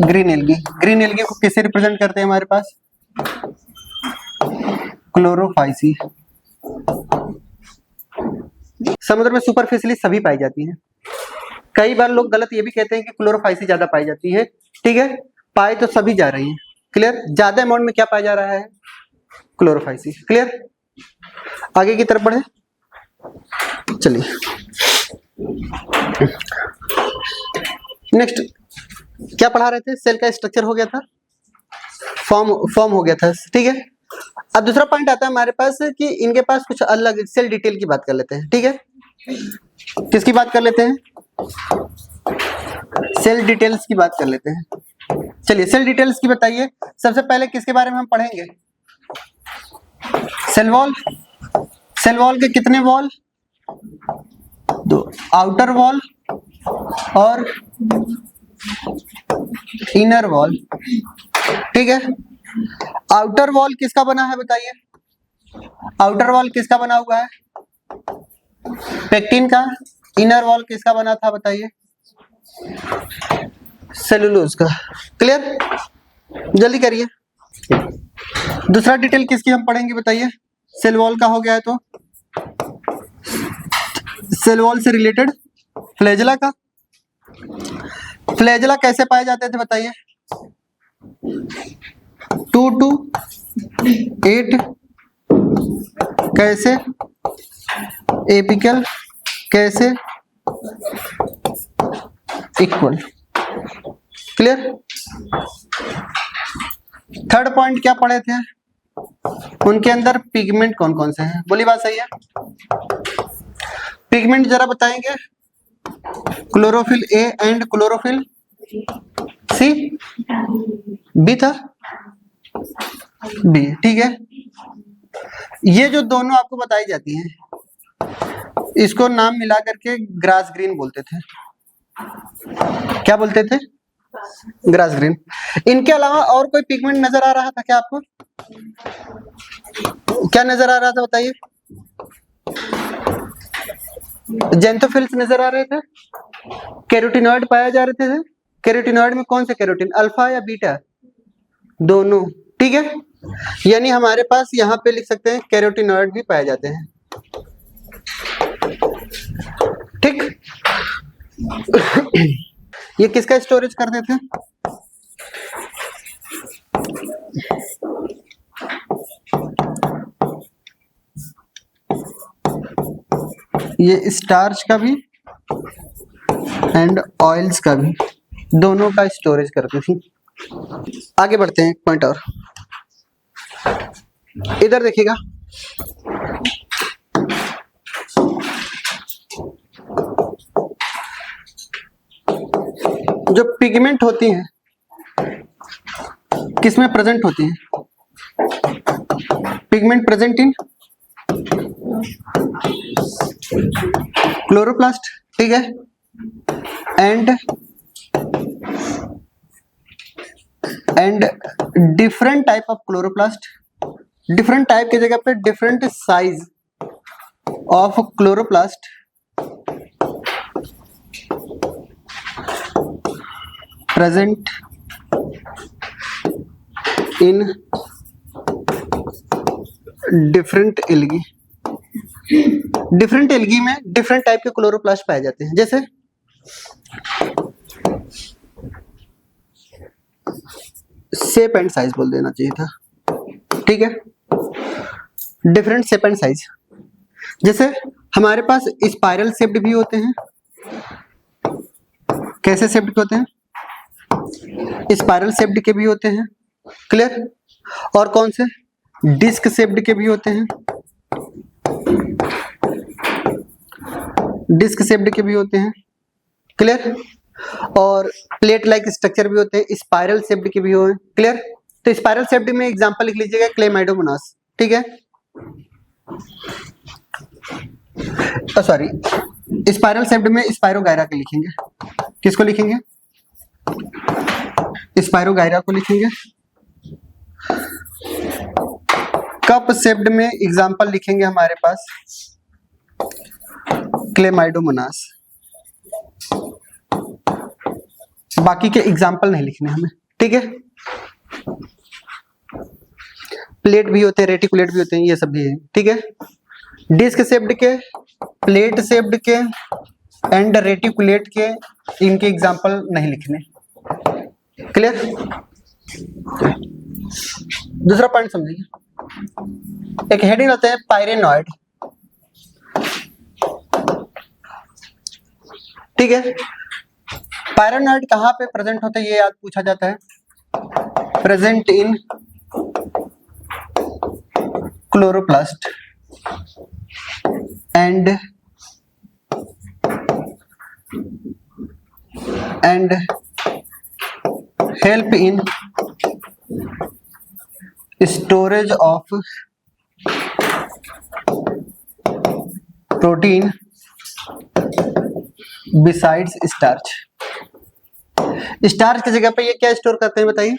Green algae. ग्रीन एल्गी को किससे रिप्रेजेंट करते हैं हमारे पास? क्लोरोफाइसी। समुद्र में सुपरफिशियली सभी पाई जाती हैं। कई बार लोग गलत ये भी कहते हैं कि क्लोरोफाइसी ज्यादा पाई जाती है। ठीक है, पाए तो सभी जा रही हैं। क्लियर? ज्यादा अमाउंट में क्या पाया जा रहा है? क्लोरोफाइसी। क्लियर? आगे की तरफ बढ़े। चलिए नेक्स्ट क्या पढ़ा रहे थे? सेल का स्ट्रक्चर हो गया था, फॉर्म हो गया था। ठीक है, अब दूसरा पॉइंट आता है हमारे पास कि इनके पास कुछ अलग सेल डिटेल की बात कर लेते हैं। ठीक है, किसकी बात कर लेते हैं? सेल डिटेल्स की बात कर लेते हैं। चलिए सेल डिटेल्स की बताइए। सबसे पहले किसके बारे में हम पढ़ेंगे? Cell wall. सेल वॉल के कितने वॉल? दो, आउटर वॉल और इनर वॉल। ठीक है, आउटर वॉल किसका बना है बताइए? आउटर वॉल किसका बना हुआ है? पेक्टिन का। इनर वॉल किसका बना था बताइए? सेलुलोज का। क्लियर? जल्दी करिए। दूसरा डिटेल किसकी हम पढ़ेंगे बताइए? सेल वॉल का हो गया है तो सेल वॉल से रिलेटेड फ्लैजेला का। फ्लैजेला कैसे पाए जाते थे बताइए? 2 to 8 कैसे? एपिकल कैसे? इक्वल। क्लियर? थर्ड पॉइंट क्या पढ़े थे? उनके अंदर पिगमेंट कौन कौन से हैं? बोली बात सही है? पिगमेंट जरा बताएंगे। Chlorophyll A and chlorophyll c. B था? बी। ठीक है, ये जो दोनों आपको बताई जाती हैं, इसको नाम मिला करके ग्रास ग्रीन बोलते थे। क्या बोलते थे? Grass green. इनके अलावा और कोई पिगमेंट नजर आ रहा था क्या आपको? क्या नजर आ रहा था बताइए? जेंथोफिल्स नजर आ रहे थे। कैरोटिनॉइड पाए जा रहे थे। कैरोटिनॉइड में कौन से कैरोटीन? अल्फा या बीटा? दोनों। ठीक है, यानी हमारे पास यहाँ पे लिख सकते हैं कैरोटिनॉइड भी पाए जाते हैं। ठीक। ये किसका स्टोरेज करते थे? ये स्टार्च का भी एंड ऑयल्स का भी, दोनों का स्टोरेज करती थी। आगे बढ़ते हैं, एक पॉइंट और इधर देखिएगा। जो पिगमेंट होती हैं किसमें प्रेजेंट होती हैं? पिगमेंट प्रेजेंट इन क्लोरोप्लास्ट, ठीक है। And different type of chloroplast, different type की जगह पे different size of chloroplast present in different algae. Different algae में डिफरेंट टाइप के क्लोरोप्लास्ट पाए जाते हैं, जैसे शेप एंड साइज बोल देना चाहिए था, ठीक है। डिफरेंट शेप एंड साइज, जैसे हमारे पास स्पाइरल शेप्ड भी होते हैं। कैसे शेप्ड होते हैं? स्पाइरल शेप्ड के भी होते हैं, क्लियर। और कौन से? डिस्क शेप्ड के भी होते हैं, डिस्क शेप्ड के भी होते हैं, क्लियर। और प्लेट लाइक स्ट्रक्चर भी होते हैं, स्पाइरल शेप्ड के भी होते हैं, क्लियर। तो स्पाइरल शेप्ड में एग्जांपल लिख लीजिएगा क्लेमाइडोमोनास, ठीक है। सॉरी, स्पाइरल शेप्ड में स्पाइरोगायरा के लिखेंगे। किसको लिखेंगे? स्पाइरोगायरा को लिखेंगे। कप शेप्ड में एग्जांपल लिखेंगे हमारे पास क्लेमाइडोमोनास। बाकी के एग्जांपल नहीं लिखने हमें, ठीक है। प्लेट भी होते हैं, रेटिकुलेट भी होते हैं, ये सब भी है, ठीक है। डिस्क शेप्ड के, प्लेट शेप्ड के एंड रेटिकुलेट के, इनके एग्जांपल नहीं लिखने, क्लियर। दूसरा पॉइंट समझिए, एक हेडिंग होता है पायरेनॉइड, ठीक है। पायरेनॉइड कहाँ पे प्रेजेंट होता है ये याद पूछा जाता है। Present in chloroplast and help in storage of protein besides starch. Starch की जगह पे ये क्या स्टोर करते हैं बताइए?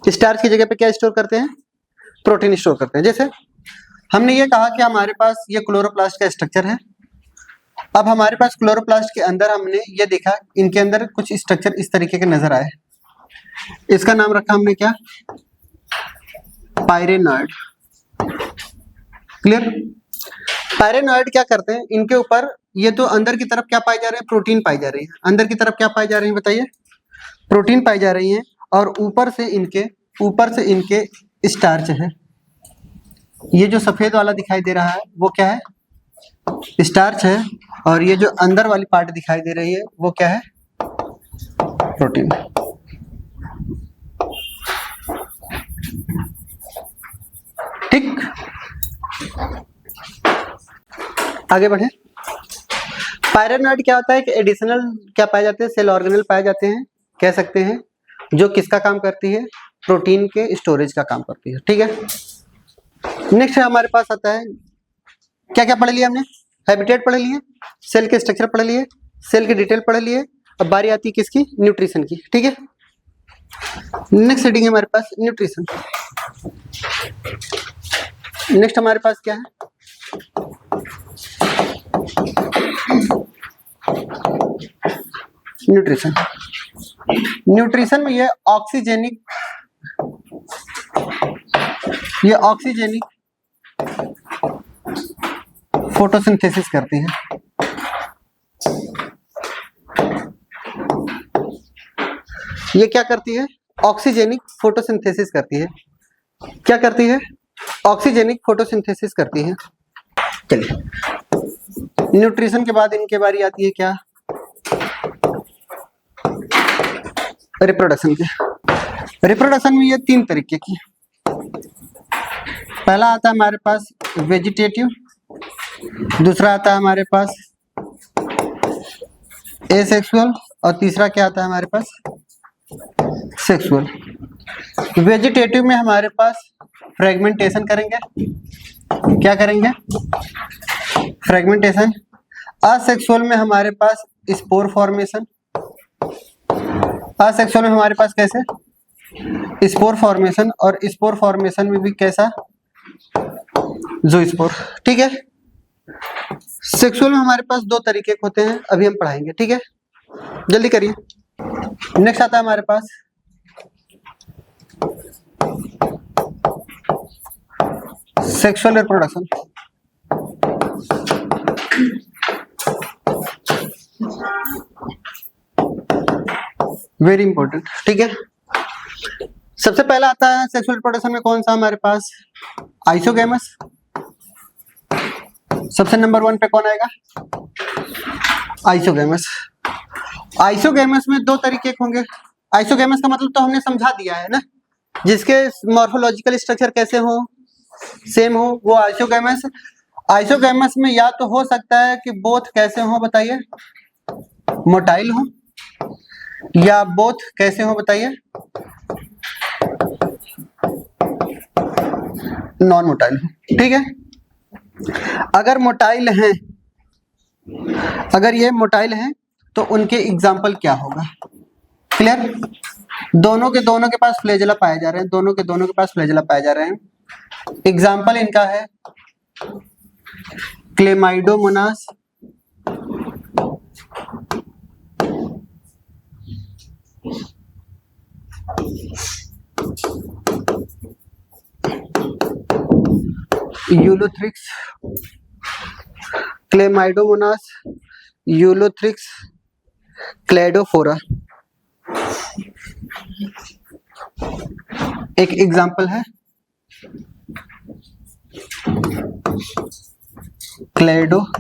स्टार्च की जगह पे क्या स्टोर करते हैं? प्रोटीन स्टोर करते हैं। जैसे हमने ये कहा कि हमारे पास ये क्लोरोप्लास्ट का स्ट्रक्चर है। अब हमारे पास क्लोरोप्लास्ट के अंदर हमने ये देखा, इनके अंदर कुछ स्ट्रक्चर इस तरीके के नजर आए। इसका नाम रखा हमने क्या? पायरेनॉइड, क्लियर। पायरेनॉइड क्या करते हैं? इनके ऊपर ये तो अंदर की तरफ क्या पाए जा रहे हैं? प्रोटीन पाई जा रही है। अंदर की तरफ क्या पाए जा रही है बताइए? प्रोटीन पाई जा रही है। और ऊपर से इनके स्टार्च है। ये जो सफेद वाला दिखाई दे रहा है वो क्या है? स्टार्च है। और ये जो अंदर वाली पार्ट दिखाई दे रही है वो क्या है? प्रोटीन। ठीक, आगे बढ़े। पायरेनॉइड क्या होता है कि एडिशनल क्या पाए जाते हैं? सेल ऑर्गेनेल पाए जाते हैं, कह सकते हैं, जो किसका काम करती है? प्रोटीन के स्टोरेज का काम करती है, ठीक है। नेक्स्ट है हमारे पास आता है, क्या क्या पढ़ लिया हमने? हैबिटेट पढ़ लिए, सेल के स्ट्रक्चर पढ़ लिए, सेल की डिटेल पढ़ लिए। अब बारी आती है किसकी? न्यूट्रिशन की, ठीक है। नेक्स्ट हेडिंग है हमारे पास न्यूट्रिशन। नेक्स्ट हमारे पास क्या है? न्यूट्रिशन। न्यूट्रिशन में ये ऑक्सीजेनिक फोटोसिंथेसिस करती है। ये क्या करती है? ऑक्सीजेनिक फोटोसिंथेसिस करती है। क्या करती है? ऑक्सीजेनिक फोटोसिंथेसिस करती है। चलिए, न्यूट्रिशन के बाद इनके बारी आती है क्या? रिप्रोडक्शन की। रिप्रोडक्शन में ये तीन तरीके की। पहला आता है हमारे पास वेजिटेटिव, दूसरा आता है हमारे पास एसेक्सुअल और तीसरा क्या आता है हमारे पास, सेक्सुअल। वेजिटेटिव में हमारे पास फ्रेगमेंटेशन करेंगे, क्या करेंगे, फ्रेगमेंटेशन। असेक्सुअल में हमारे पास स्पोर फॉर्मेशन, असेक्सुअल में हमारे पास कैसे, स्पोर फॉर्मेशन, और स्पोर फॉर्मेशन में भी कैसा, ज़ूस्पोर। ठीक है। सेक्सुअल में हमारे पास दो तरीके के होते हैं, अभी हम पढ़ाएंगे। ठीक है, जल्दी करिए। नेक्स्ट आता है हमारे पास सेक्सुअल रिप्रोडक्शन। Very important. ठीक है, सबसे पहला आता है सेक्सुअल रिप्रोडक्शन में कौन सा हमारे पास, आइसोगैमस। सबसे नंबर 1 पे कौन आएगा, आइसोगैमस। आइसोगैमस में दो तरीके होंगे। आइसोगैमस का मतलब तो हमने समझा दिया है ना, जिसके मॉर्फोलॉजिकल स्ट्रक्चर कैसे हो, सेम हो, वो आइसोगैमस। आइसोगैमस में या तो हो सकता है कि बोथ कैसे हो, बताइए, मोटाइल हो, या बोथ कैसे हो, बताइए, नॉन मोटाइल हो। ठीक है, अगर मोटाइल हैं, अगर ये मोटाइल हैं तो उनके एग्जाम्पल क्या होगा, क्लियर। दोनों के पास फ्लैजेला पाए जा रहे हैं, दोनों के पास फ्लैजेला पाए जा रहे हैं। एग्जाम्पल इनका है Chlamydomonas, Ulothrix, Chlamydomonas, Ulothrix, Cladophora. एक एग्जाम्पल है क्लेडोफोरा।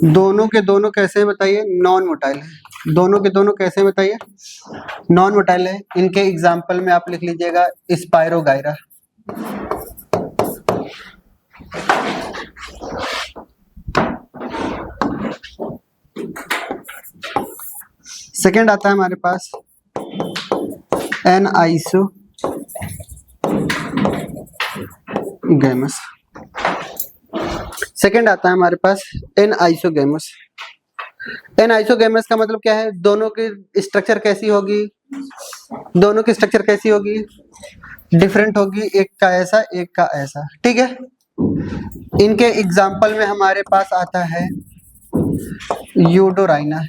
दोनों के दोनों कैसे हैं बताइए, नॉन मोटाइल है। दोनों के दोनों कैसे हैं बताइए, नॉन मोटाइल है। इनके एग्जाम्पल में आप लिख लीजिएगा स्पायरोगायरा। सेकेंड आता है हमारे पास एन आइसोगैमस। सेकेंड आता है हमारे पास एन आइसोगैमस। एन आइसोगैमस का मतलब क्या है, दोनों की स्ट्रक्चर कैसी होगी, दोनों की स्ट्रक्चर कैसी होगी, डिफरेंट होगी, एक का ऐसा एक का ऐसा। ठीक है, इनके एग्जाम्पल में हमारे पास आता है यूडोराइना।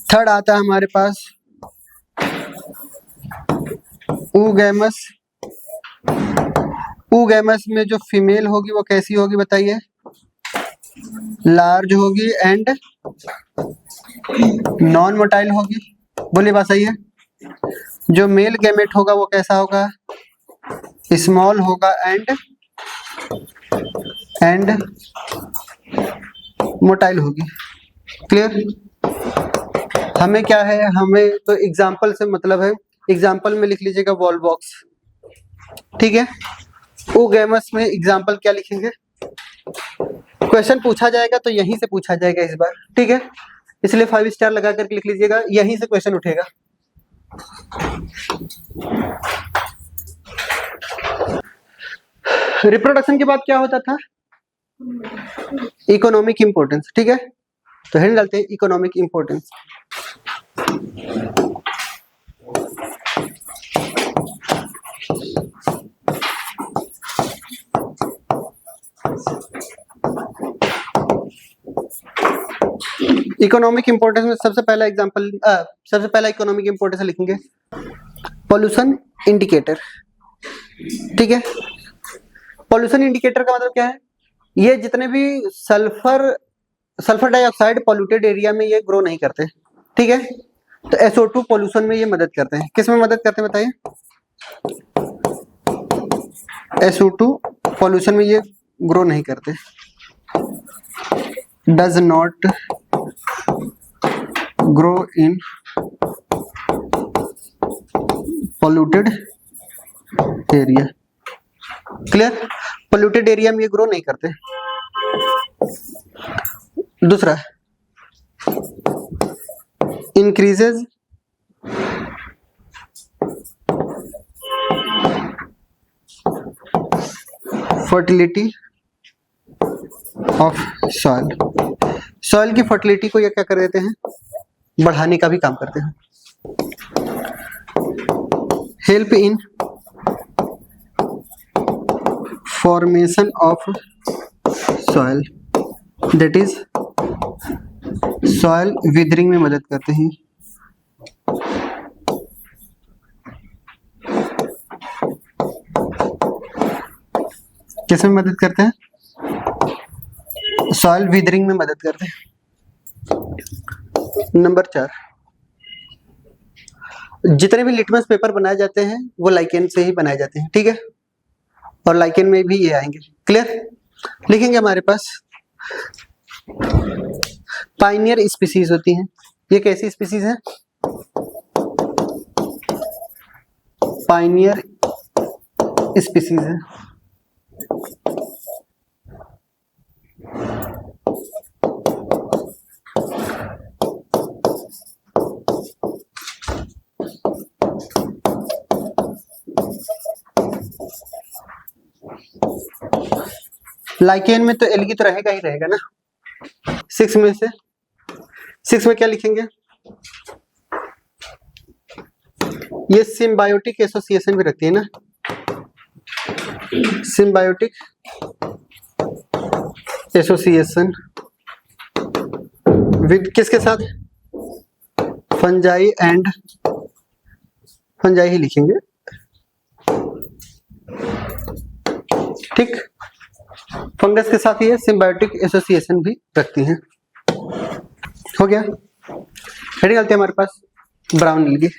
थर्ड आता है हमारे पास ऊगैमस। ऊगैमस में जो फीमेल होगी वो कैसी होगी बताइए, लार्ज होगी एंड नॉन मोटाइल होगी। बोलिए बात सही है। जो मेल गैमेट होगा वो कैसा होगा, स्मॉल होगा एंड मोटाइल होगी। क्लियर। हमें क्या है, हमें तो एग्जाम्पल से मतलब है, एग्जाम्पल में लिख लीजिएगा वॉलबॉक्स। ठीक है, ऊगैमस में एग्जाम्पल क्या लिखेंगे, क्वेश्चन पूछा जाएगा तो यहीं से पूछा जाएगा इस बार। ठीक है, इसलिए 5 स्टार लगा करके लिख लीजिएगा, यहीं से क्वेश्चन उठेगा। रिप्रोडक्शन के बाद क्या होता था, इकोनॉमिक इंपोर्टेंस। ठीक है, तो हेड डालते हैं इकोनॉमिक इंपोर्टेंस। इकोनॉमिक इंपोर्टेंस में सबसे पहला एग्जांपल, सबसे पहला इकोनॉमिक इंपोर्टेंस लिखेंगे पॉल्यूशन इंडिकेटर। ठीक है, पॉल्यूशन इंडिकेटर का मतलब क्या है, ये जितने भी सल्फर डाइऑक्साइड पॉल्यूटेड एरिया में ये ग्रो नहीं करते। ठीक है, तो SO2 पॉल्यूशन में ये मदद करते हैं। किस में मदद करते हैं बताइए, SO2 पॉल्यूशन में ये ग्रो नहीं करते। Does not grow in polluted area. Clear, polluted area में ये ग्रो नहीं करते। दूसरा increases fertility of soil. Soil की फर्टिलिटी को ये क्या कर देते हैं, बढ़ाने का भी काम करते हैं। Help in formation of soil, that is soil withering में मदद करते हैं। किसमें मदद करते हैं, सॉइल विदरिंग में मदद करते हैं। नंबर 4, जितने भी लिटमस पेपर बनाए जाते हैं वो लाइकेन से ही बनाए जाते हैं, ठीक है, और लाइकेन में भी ये आएंगे। क्लियर, लिखेंगे हमारे पास पाइनियर स्पीसीज होती हैं। ये कैसी स्पीसीज है, पाइनियर स्पीसीज है। लाइकेन में तो एल्गी तो रहेगा ही रहेगा ना। 6 में से 6 में क्या लिखेंगे, ये सिम्बायोटिक एसोसिएशन भी रखती है ना, सिम्बायोटिक एसोसिएशन विद किसके साथ, फंजाई एंड फंजाई ही लिखेंगे, ठीक। फंगस के साथ ये सिम्बायोटिक एसोसिएशन भी रखती हैं। हो गया, हेडिंग डालते हैं हमारे पास ब्राउन एल्गी।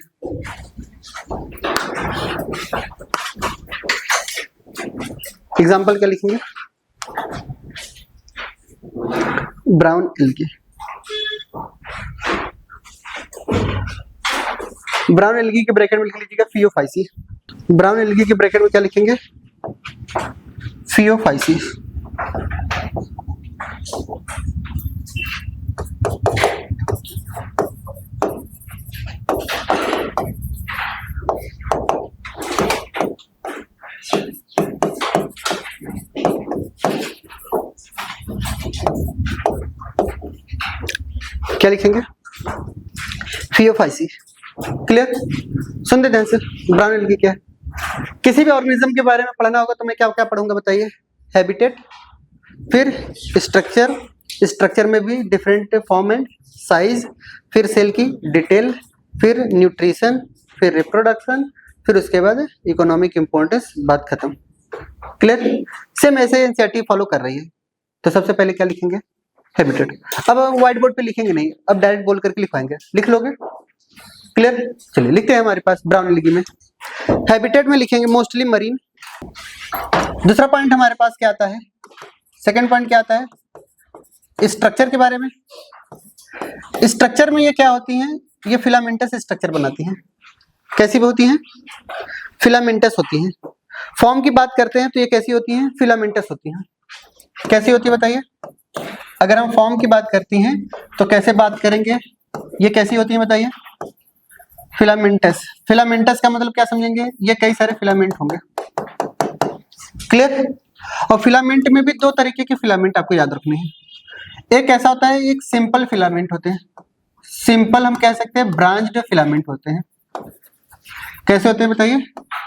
एग्जाम्पल क्या लिखेंगे, ब्राउन एल्गी। ब्राउन एल्गी के ब्रैकेट में लिख लीजिएगा फियोफाइसी। ब्राउन एल्गी के ब्रैकेट में क्या लिखेंगे, फियोफाइसी। क्या लिखेंगे, फियोफाइसी। क्लियर, सुन दे ध्यान से। ब्राउन एल्गी क्या है, किसी भी ऑर्गेनिज्म के बारे में पढ़ना होगा तो मैं क्या क्या पढ़ूंगा बताइए, हैबिटेट, फिर स्ट्रक्चर, स्ट्रक्चर में भी डिफरेंट फॉर्म एंड साइज, फिर सेल की डिटेल, फिर न्यूट्रिशन, फिर रिप्रोडक्शन, फिर उसके बाद इकोनॉमिक इंपॉर्टेंस, बात खत्म। क्लियर, सेम ऐसे एनसीईआरटी फॉलो कर रही है। तो सबसे पहले क्या लिखेंगे, हैबिटेट। अब व्हाइट बोर्ड पे लिखेंगे नहीं, अब डायरेक्ट बोल करके लिखवाएंगे, लिख लोगे। क्लियर, चलिए लिखते हैं हमारे पास ब्राउन एल्गी में। हैबिटेट में लिखेंगे मोस्टली मरीन। दूसरा पॉइंट हमारे पास क्या आता है, सेकंड पॉइंट क्या आता है, स्ट्रक्चर के बारे में। स्ट्रक्चर में ये क्या होती हैं, ये फिलामेंटस स्ट्रक्चर बनाती हैं। कैसी होती हैं, फिलामेंटस होती हैं। फॉर्म की बात करते हैं तो ये कैसी होती हैं, फिलामेंटस होती हैं। कैसी होती है बताइए, अगर हम फॉर्म की बात करती हैं तो कैसे बात करेंगे, ये कैसी होती है बताइए, फिलामेंटस। फिलामेंटस का मतलब क्या समझेंगे, ये कई सारे फिलामेंट होंगे। क्लियर, और फिलामेंट में भी दो तरीके के फिलामेंट आपको याद रखने हैं। एक ऐसा होता है, एक सिंपल फिलामेंट होते हैं, सिंपल हम कह सकते हैं ब्रांच्ड फिलामेंट होते हैं। कैसे होते हैं बताइए,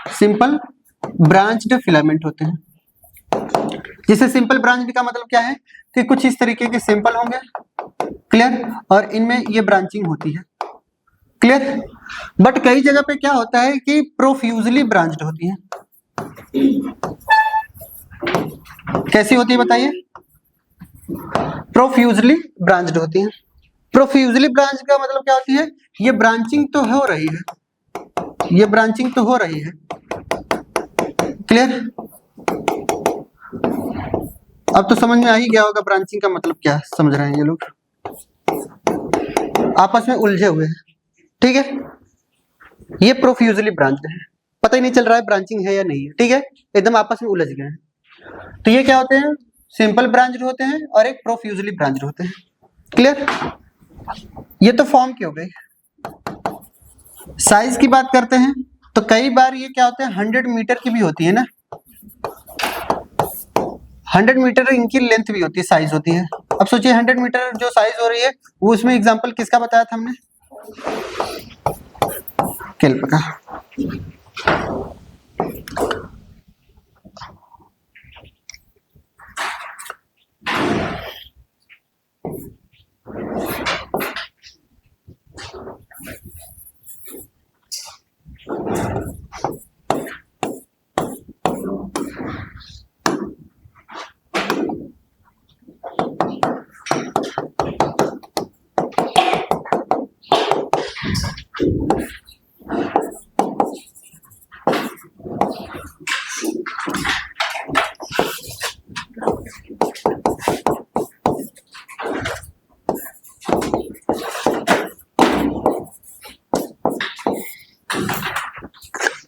सिंपल ब्रांच्ड फिलामेंट होते हैं। जिसे सिंपल ब्रांच्ड का मतलब क्या है कि कुछ इस तरीके के सिंपल होंगे, क्लियर, और इनमें ये ब्रांचिंग होती है। क्लियर, बट कई जगह पे क्या होता है कि प्रोफ्यूजली ब्रांच्ड होती है। कैसी होती है बताइए, प्रोफ्यूजली ब्रांच्ड होती है। प्रोफ्यूजली ब्रांच का मतलब क्या होती है, ये ब्रांचिंग तो हो रही है, ये ब्रांचिंग तो हो रही है। क्लियर, अब तो समझ में आ ही गया होगा ब्रांचिंग का मतलब क्या है, समझ रहे हैं ये लोग, आपस में उलझे हुए हैं। ठीक है, ये प्रोफ्यूजली ब्रांच्ड है, पता ही नहीं चल रहा है ब्रांचिंग है या नहीं है। ठीक है, एकदम आपस में उलझ गए हैं। तो ये क्या होते हैं, सिंपल ब्रांच्ड होते हैं और एक प्रोफ्यूजली ब्रांच्ड होते हैं। क्लियर? ये तो फॉर्म की हो गई। साइज की बात करते हैं तो कई बार ये क्या होते हैं 100 मीटर की भी होती है ना, 100 मीटर इनकी लेंथ भी होती है, साइज होती है। अब सोचिए 100 मीटर जो साइज हो रही है वो उसमें एग्जांपल किसका बताया था हमने, केल्प का।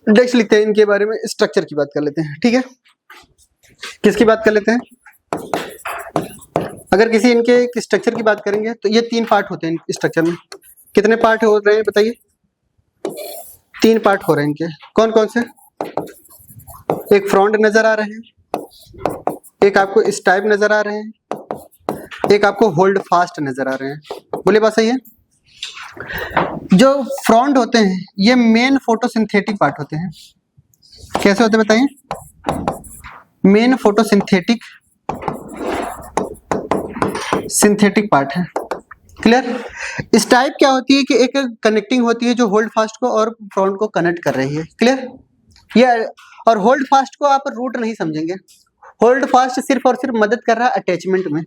नेक्स्ट लिखते हैं इनके बारे में, स्ट्रक्चर की बात कर लेते हैं। ठीक है, किसकी बात कर लेते हैं? अगर किसी इनके स्ट्रक्चर की बात करेंगे तो ये 3 पार्ट होते हैं स्ट्रक्चर में। कितने पार्ट हो रहे हैं बताइए? 3 पार्ट हो रहे हैं इनके। कौन कौन से? एक फ्रंट नजर आ रहे हैं, एक आपको स्टाइप नजर आ रहे हैं, एक आपको होल्ड फास्ट नजर आ रहे हैं। बोले बात सही है? जो फ्रंट होते हैं ये मेन फोटोसिंथेटिक पार्ट होते हैं। कैसे होते हैं बताइए? मेन फोटोसिंथेटिक पार्ट है। क्लियर? स्टाइप क्या होती है कि एक कनेक्टिंग होती है जो होल्ड फास्ट को और फ्रंट को कनेक्ट कर रही है। क्लियर? ये और होल्ड फास्ट को आप रूट नहीं समझेंगे। होल्ड फास्ट सिर्फ और सिर्फ मदद कर रहा है अटैचमेंट में।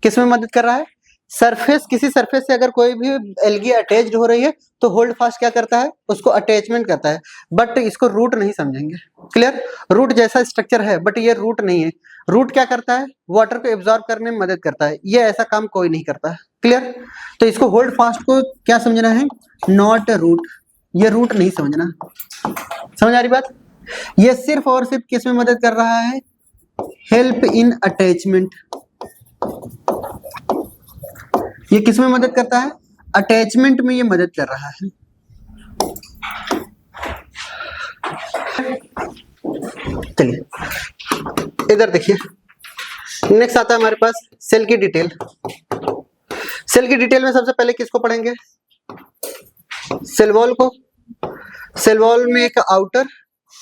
किस में मदद कर रहा है? सरफेस, किसी सरफेस से अगर कोई भी एल्गी अटैच्ड हो रही है तो होल्ड फास्ट क्या करता है? उसको अटैचमेंट करता है, बट इसको रूट नहीं समझेंगे। क्लियर? रूट जैसा स्ट्रक्चर है बट ये रूट नहीं है। रूट क्या करता है? वाटर को एब्जॉर्ब करने में मदद करता है। ये ऐसा काम कोई नहीं करता है। क्लियर? तो इसको होल्ड फास्ट को क्या समझना है? Not root. ये रूट नहीं समझना। समझ आ रही बात? ये सिर्फ और सिर्फ किस में मदद कर रहा है? Help in attachment. ये किस में मदद करता है? अटैचमेंट में ये मदद कर रहा है। चलिए इधर देखिए, नेक्स्ट आता है हमारे पास सेल की डिटेल। सेल की डिटेल में सबसे पहले किसको पढ़ेंगे? सेल वॉल को। सेल वॉल में एक आउटर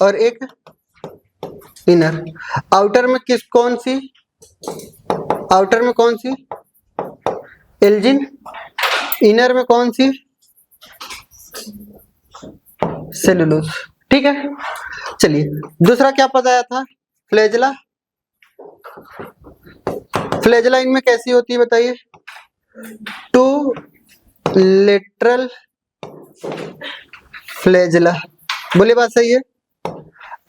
और एक इनर। आउटर में कौन सी? आउटर में कौन सी? एल्जिन। इनर में कौन सी? सेलुलोज। ठीक है, चलिए दूसरा क्या बताया था? फ्लैजेला। फ्लैजेला इनमें कैसी होती है बताइए? 2 लेटरल फ्लैजेला। बोलिए बात सही है?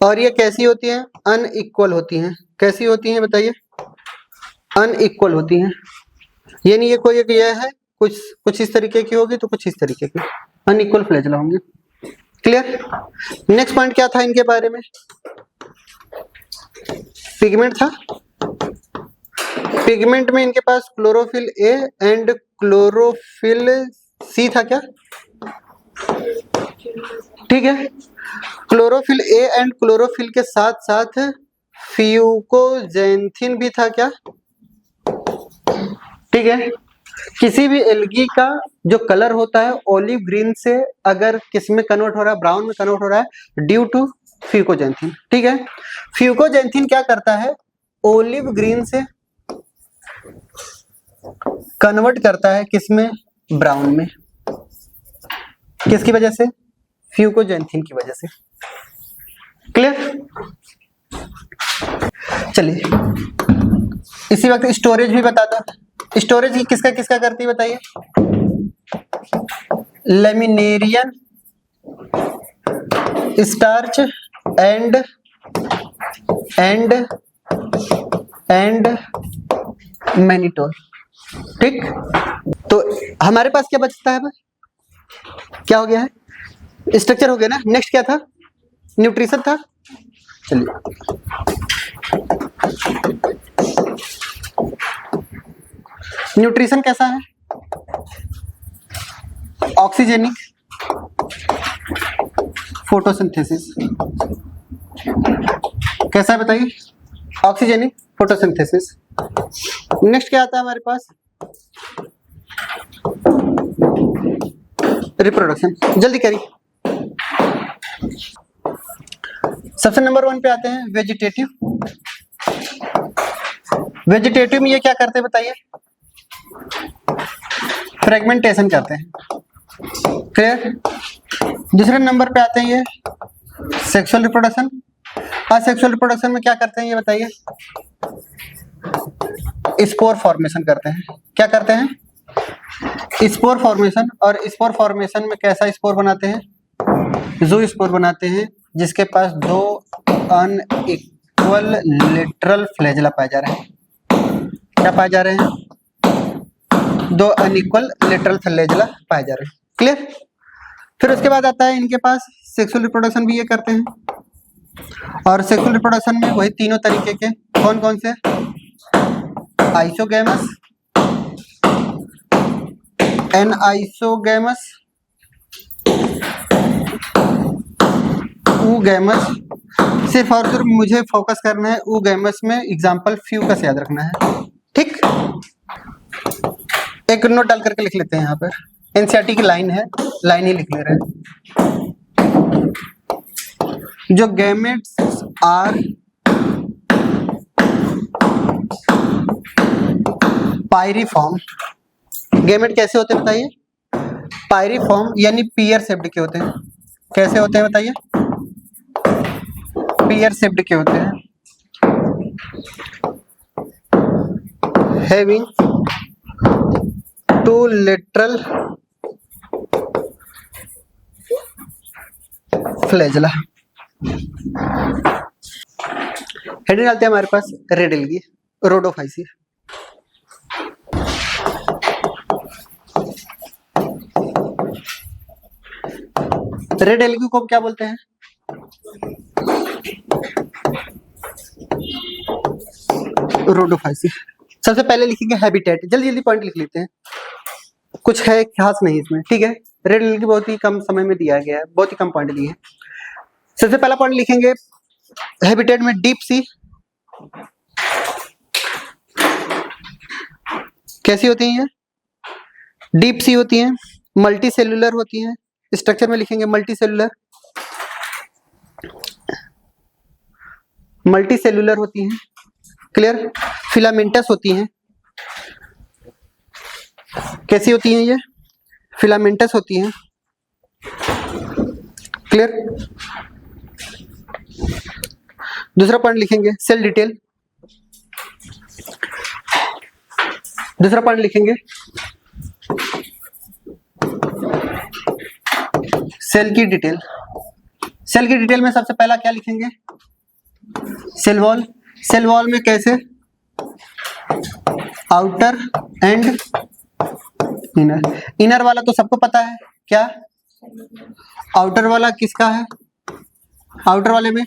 और ये कैसी होती हैं? अनइक्वल होती हैं। कैसी होती हैं बताइए? अनइक्वल होती हैं। ये नहीं, ये कोई एक ये है, कुछ इस तरीके की होगी तो कुछ इस तरीके की, अनइक्वल फ्लैजेला होंगे। क्लियर? नेक्स्ट पॉइंट क्या था इनके बारे में? पिगमेंट था। पिगमेंट में इनके पास chlorophyll A and chlorophyll C था क्या? ठीक है, क्लोरोफिल ए एंड क्लोरोफिल के साथ साथ फ्यूकोजेंथिन भी था क्या? ठीक है, किसी भी एल्गी का जो कलर होता है ओलिव ग्रीन से अगर किस में कन्वर्ट हो रहा है? ब्राउन में कन्वर्ट हो रहा है ड्यू टू फ्यूकोजेंथिन। ठीक है, फ्यूकोजेंथिन क्या करता है? ओलिव ग्रीन से कन्वर्ट करता है किस में? ब्राउन में। किसकी वजह से? फ्यूकोजेंथिन की वजह से। क्लियर? चलिए इसी वक्त स्टोरेज भी बता दो। स्टोरेज किसका किसका करती है बताइए? Laminarin, starch and mannitol. ठीक, तो हमारे पास क्या बचता है? क्या हो गया है? स्ट्रक्चर हो गया ना। नेक्स्ट क्या था? न्यूट्रिशन था। चलिए न्यूट्रिशन कैसा है? ऑक्सीजेनिक फोटोसिंथेसिस कैसा है बताइए, ऑक्सीजेनिक फोटोसिंथेसिस। नेक्स्ट क्या आता है हमारे पास, रिप्रोडक्शन। जल्दी करिए। सबसे नंबर 1 पे आते हैं वेजिटेटिव। वेजिटेटिव में ये क्या करते हैं बताइए, फ्रेगमेंटेशन करते हैं। क्लियर। दूसरे नंबर पे आते हैं ये सेक्सुअल रिप्रोडक्शन। असेक्सुअल रिप्रोडक्शन में क्या करते हैं ये बताइए, स्पोर फॉर्मेशन करते हैं। क्या करते हैं, स्पोर फॉर्मेशन। और स्पोर फॉर्मेशन में कैसा स्पोर बनाते हैं, ज़ू स्पोर बनाते हैं, जिसके पास 2 अनइक्वल लेटरल फ्लैजेला पाए जा रहे हैं। क्या पाए जा रहे हैं, 2 अनइक्वल लेटरल फ्लैजेला पाए जा रहे हैं। क्लियर। फिर उसके बाद आता है इनके पास सेक्सुअल रिप्रोडक्शन भी ये करते हैं। और सेक्सुअल रिप्रोडक्शन में वही तीनों तरीके के, कौन कौन से, आइसोगैमस, एनआइसोगैमस, ऊगैमस। सिर्फ और सिर्फ मुझे फोकस करना है ऊगैमस में, एग्जाम्पल फ्यूकस याद रखना है। ठीक, एक नोट डाल करके लिख लेते हैं यहाँ पर, एनसीईआरटी की लाइन है, लाइन ही लिख ले रहे हैं। जो गैमेट्स आर पायरिफॉर्म, गैमेट कैसे होते हैं बताइए, पायरिफॉर्म यानी पियर शेप्ड के होते हैं। कैसे होते हैं बताइए, पियर शेप्ड के होते हैं। Having 2 lateral flagella. हेडिंग डालते हैं हमारे पास red algae, rhodophyceae. Red algae को क्या बोलते हैं, रोडोफाइसी। सबसे पहले लिखेंगे हैबिटेट। जल्दी जल्दी पॉइंट लिख लेते हैं, कुछ है खास नहीं इसमें। ठीक है, रेड एल्गी बहुत ही कम समय में दिया गया है, बहुत ही कम पॉइंट दिए हैं। सबसे पहला पॉइंट लिखेंगे हैबिटेट में डीप सी। कैसी होती हैं ये, डीप सी होती हैं, मल्टी सेलुलर होती हैं। स्ट्रक्चर में लिखेंगे मल्टी सेलुलर, मल्टी सेलुलर होती हैं। क्लियर। फिलामेंटस होती हैं। कैसी होती हैं ये, फिलामेंटस होती हैं। क्लियर। दूसरा पॉइंट लिखेंगे सेल डिटेल। दूसरा पॉइंट लिखेंगे सेल की डिटेल। सेल की डिटेल में सबसे पहला क्या लिखेंगे, सेल वॉल। सेल वॉल में कैसे, आउटर एंड इनर। इनर वाला तो सबको पता है, क्या, आउटर वाला किसका है, आउटर वाले में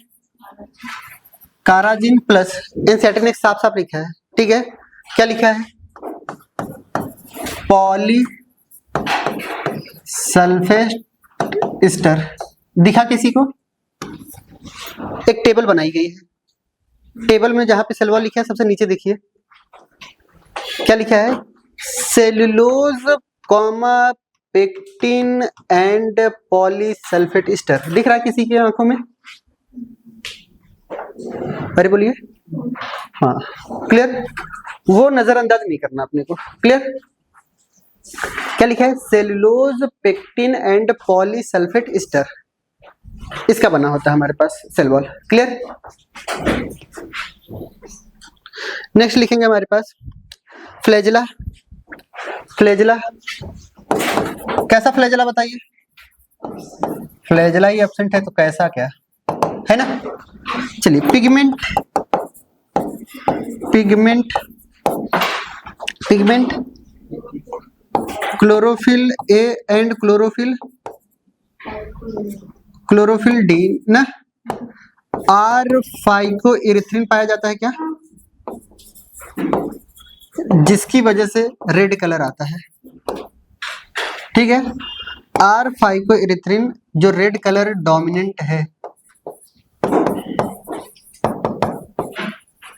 काराजिन प्लस, एनसीईआरटी ने साफ साफ लिखा है। ठीक है, क्या लिखा है, पॉली सल्फेट एस्टर। दिखा किसी को, एक टेबल बनाई गई है। टेबल में जहां पे सेल वॉल लिखा है सबसे नीचे देखिए क्या लिखा है, cellulose comma pectin and polysulphate ester. दिख रहा है किसी की आंखों में, अरे बोलिए, हाँ। क्लियर, वो नजरअंदाज नहीं करना अपने को। क्लियर। क्या लिखा है, cellulose pectin and polysulphate ester, इसका बना होता है हमारे पास सेल वॉल। क्लियर। नेक्स्ट लिखेंगे हमारे पास फ्लैजेला। फ्लैजेला कैसा फ्लैजेला बताइए, फ्लैजेला ही एब्सेंट है तो कैसा क्या है ना। चलिए, pigment, pigment, pigment, chlorophyll A and chlorophyll, chlorophyll d ना, आर फाइको इरिथ्रिन पाया जाता है क्या, जिसकी वजह से रेड कलर आता है। ठीक है, R5 जो रेड कलर डोमिनेंट है,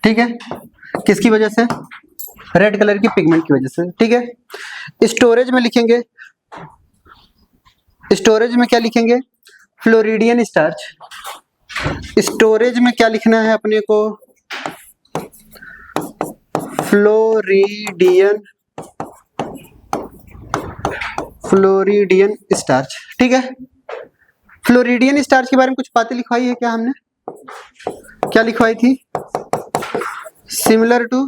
ठीक है, किसकी वजह से? रेड कलर की पिगमेंट की वजह से, ठीक है। स्टोरेज में लिखेंगे, स्टोरेज में क्या लिखेंगे? Floridean starch. स्टोरेज में क्या लिखना है अपने को? फ्लोरिडियन स्टार्च, ठीक है। फ्लोरिडियन स्टार्च के बारे में कुछ बातें लिखवाई है क्या हमने? क्या लिखवाई थी? Similar to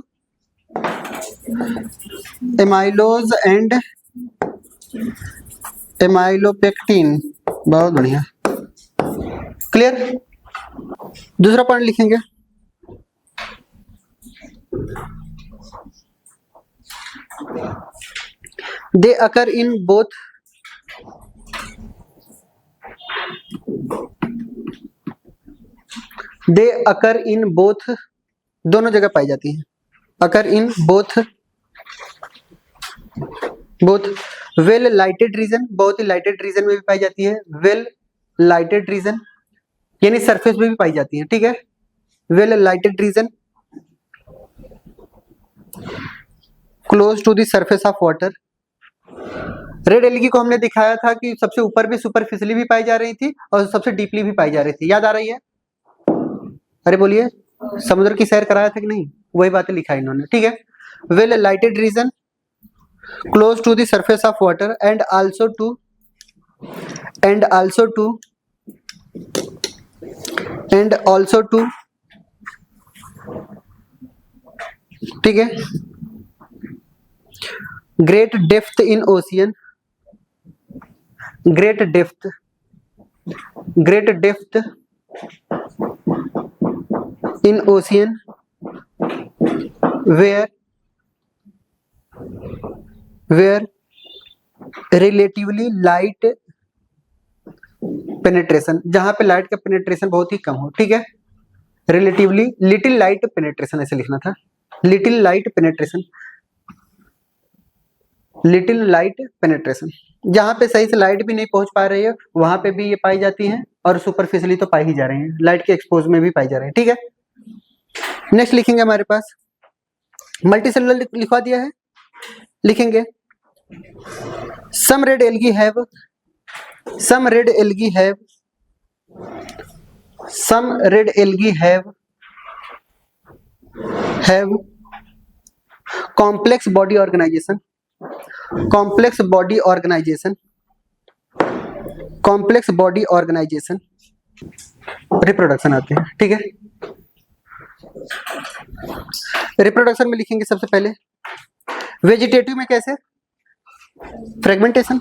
amylose and amylopectin. बहुत बढ़िया, क्लियर। दूसरा पॉइंट लिखेंगे, दे अकर इन बोथ दोनों जगह पाई जाती है। Occur in both well lighted region, बहुत ही लाइटेड रीजन में भी पाई जाती है। वेल लाइटेड रीजन यानी सरफेस में भी पाई जाती है, ठीक है। Well lighted region close to the surface of water. Red algae को हमने दिखाया था कि सबसे ऊपर भी सुपरफिशियली भी पाई जा रही थी और सबसे डीपली भी पाई जा रही थी, याद आ रही है? अरे बोलिए, समुद्र की सैर कराया था कि नहीं? वही बातें लिखा है इन्होंने, ठीक है। Well lighted region close to the surface of water and also to ठीक है, great depth in ocean, great depth in ocean where relatively light penetration, जहां पे लाइट का पेनिट्रेशन बहुत ही कम हो, ठीक है। रिलेटिवली लिटिल लाइट पेनिट्रेशन ऐसे लिखना था, लिटिल लाइट पेनिट्रेशन, जहां पे सही से लाइट भी नहीं पहुंच पा रही है वहां पे भी ये पाई जाती हैं और सुपरफिशियली तो पाई ही जा रही हैं, लाइट के एक्सपोज में भी पाई जा रही है, ठीक है। नेक्स्ट लिखेंगे हमारे पास मल्टीसेलुलर लिखवा दिया है, लिखेंगे some red algae have complex body organization reproduction आते हैं, ठीक है। रिप्रोडक्शन में लिखेंगे सबसे पहले वेजिटेटिव में कैसे? फ्रेगमेंटेशन।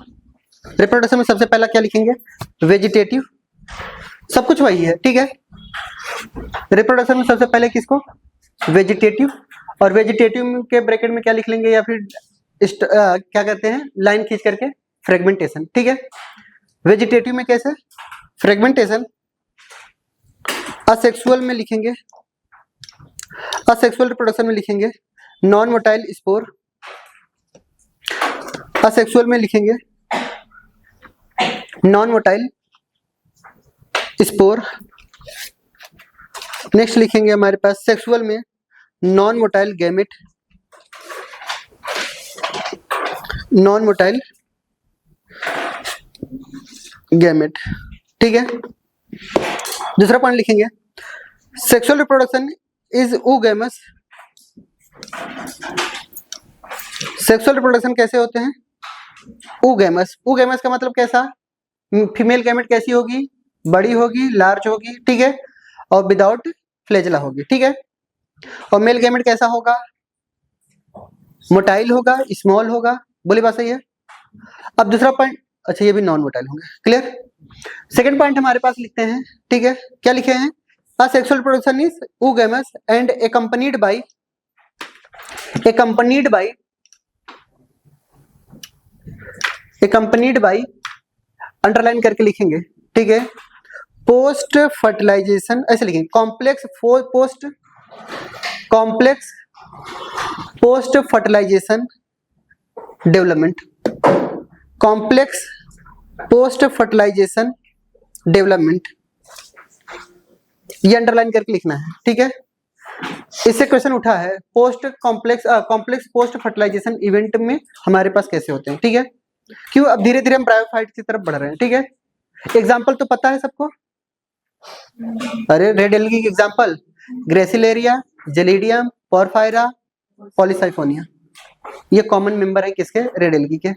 रिप्रोडक्शन में सबसे पहला क्या लिखेंगे? वेजिटेटिव, सब कुछ वही है, ठीक है। रिप्रोडक्शन में सबसे पहले किसको? वेजिटेटिव, और वेजिटेटिव के ब्रैकेट में क्या लिख लेंगे या फिर क्या कहते हैं लाइन खींच करके? फ्रेगमेंटेशन, ठीक है। वेजिटेटिव में कैसे? फ्रेगमेंटेशन। असेक्सुअल में लिखेंगे, असेक्सुअल रिप्रोडक्शन में लिखेंगे नॉन मोटाइल स्पोर। असेक्सुअल में लिखेंगे नॉन मोटाइल स्पोर। नेक्स्ट लिखेंगे हमारे पास सेक्सुअल में नॉन मोटाइल गैमेट, ठीक है। दूसरा पॉइंट लिखेंगे sexual reproduction is oogamous। Sexual reproduction कैसे होते हैं? oogamous। oogamous का मतलब कैसा? फीमेल गैमेट कैसी होगी? बड़ी होगी, लार्ज होगी, ठीक है, और विदाउट फ्लैजेला होगी, ठीक है। और मेल गैमेट कैसा होगा? मोटाइल होगा, स्मॉल होगा। बोली बात सही है? अब दूसरा पॉइंट, अच्छा ये भी नॉन मोटाइल होंगे, क्लियर। सेकंड पॉइंट हमारे पास लिखते हैं, ठीक है, क्या लिखे हैं? Sexual reproduction is oogamous and accompanied by underline करके लिखेंगे, ठीक है, पोस्ट फर्टिलाइजेशन ऐसे लिखेंगे, post fertilisation development, complex post fertilisation development, ये अंडरलाइन करके लिखना है, ठीक है। इससे क्वेश्चन उठा है post complex post fertilisation event में हमारे पास कैसे होते हैं, ठीक है। क्यों, अब धीरे धीरे हम ब्रायोफाइट की तरफ बढ़ रहे हैं, ठीक है। एग्जाम्पल तो पता है सबको, अरे रेड एल्गी की example gracilaria, gelidium, porphyra, Polysiphonia, ये कॉमन मेंबर है किसके, रेड एल्गी के।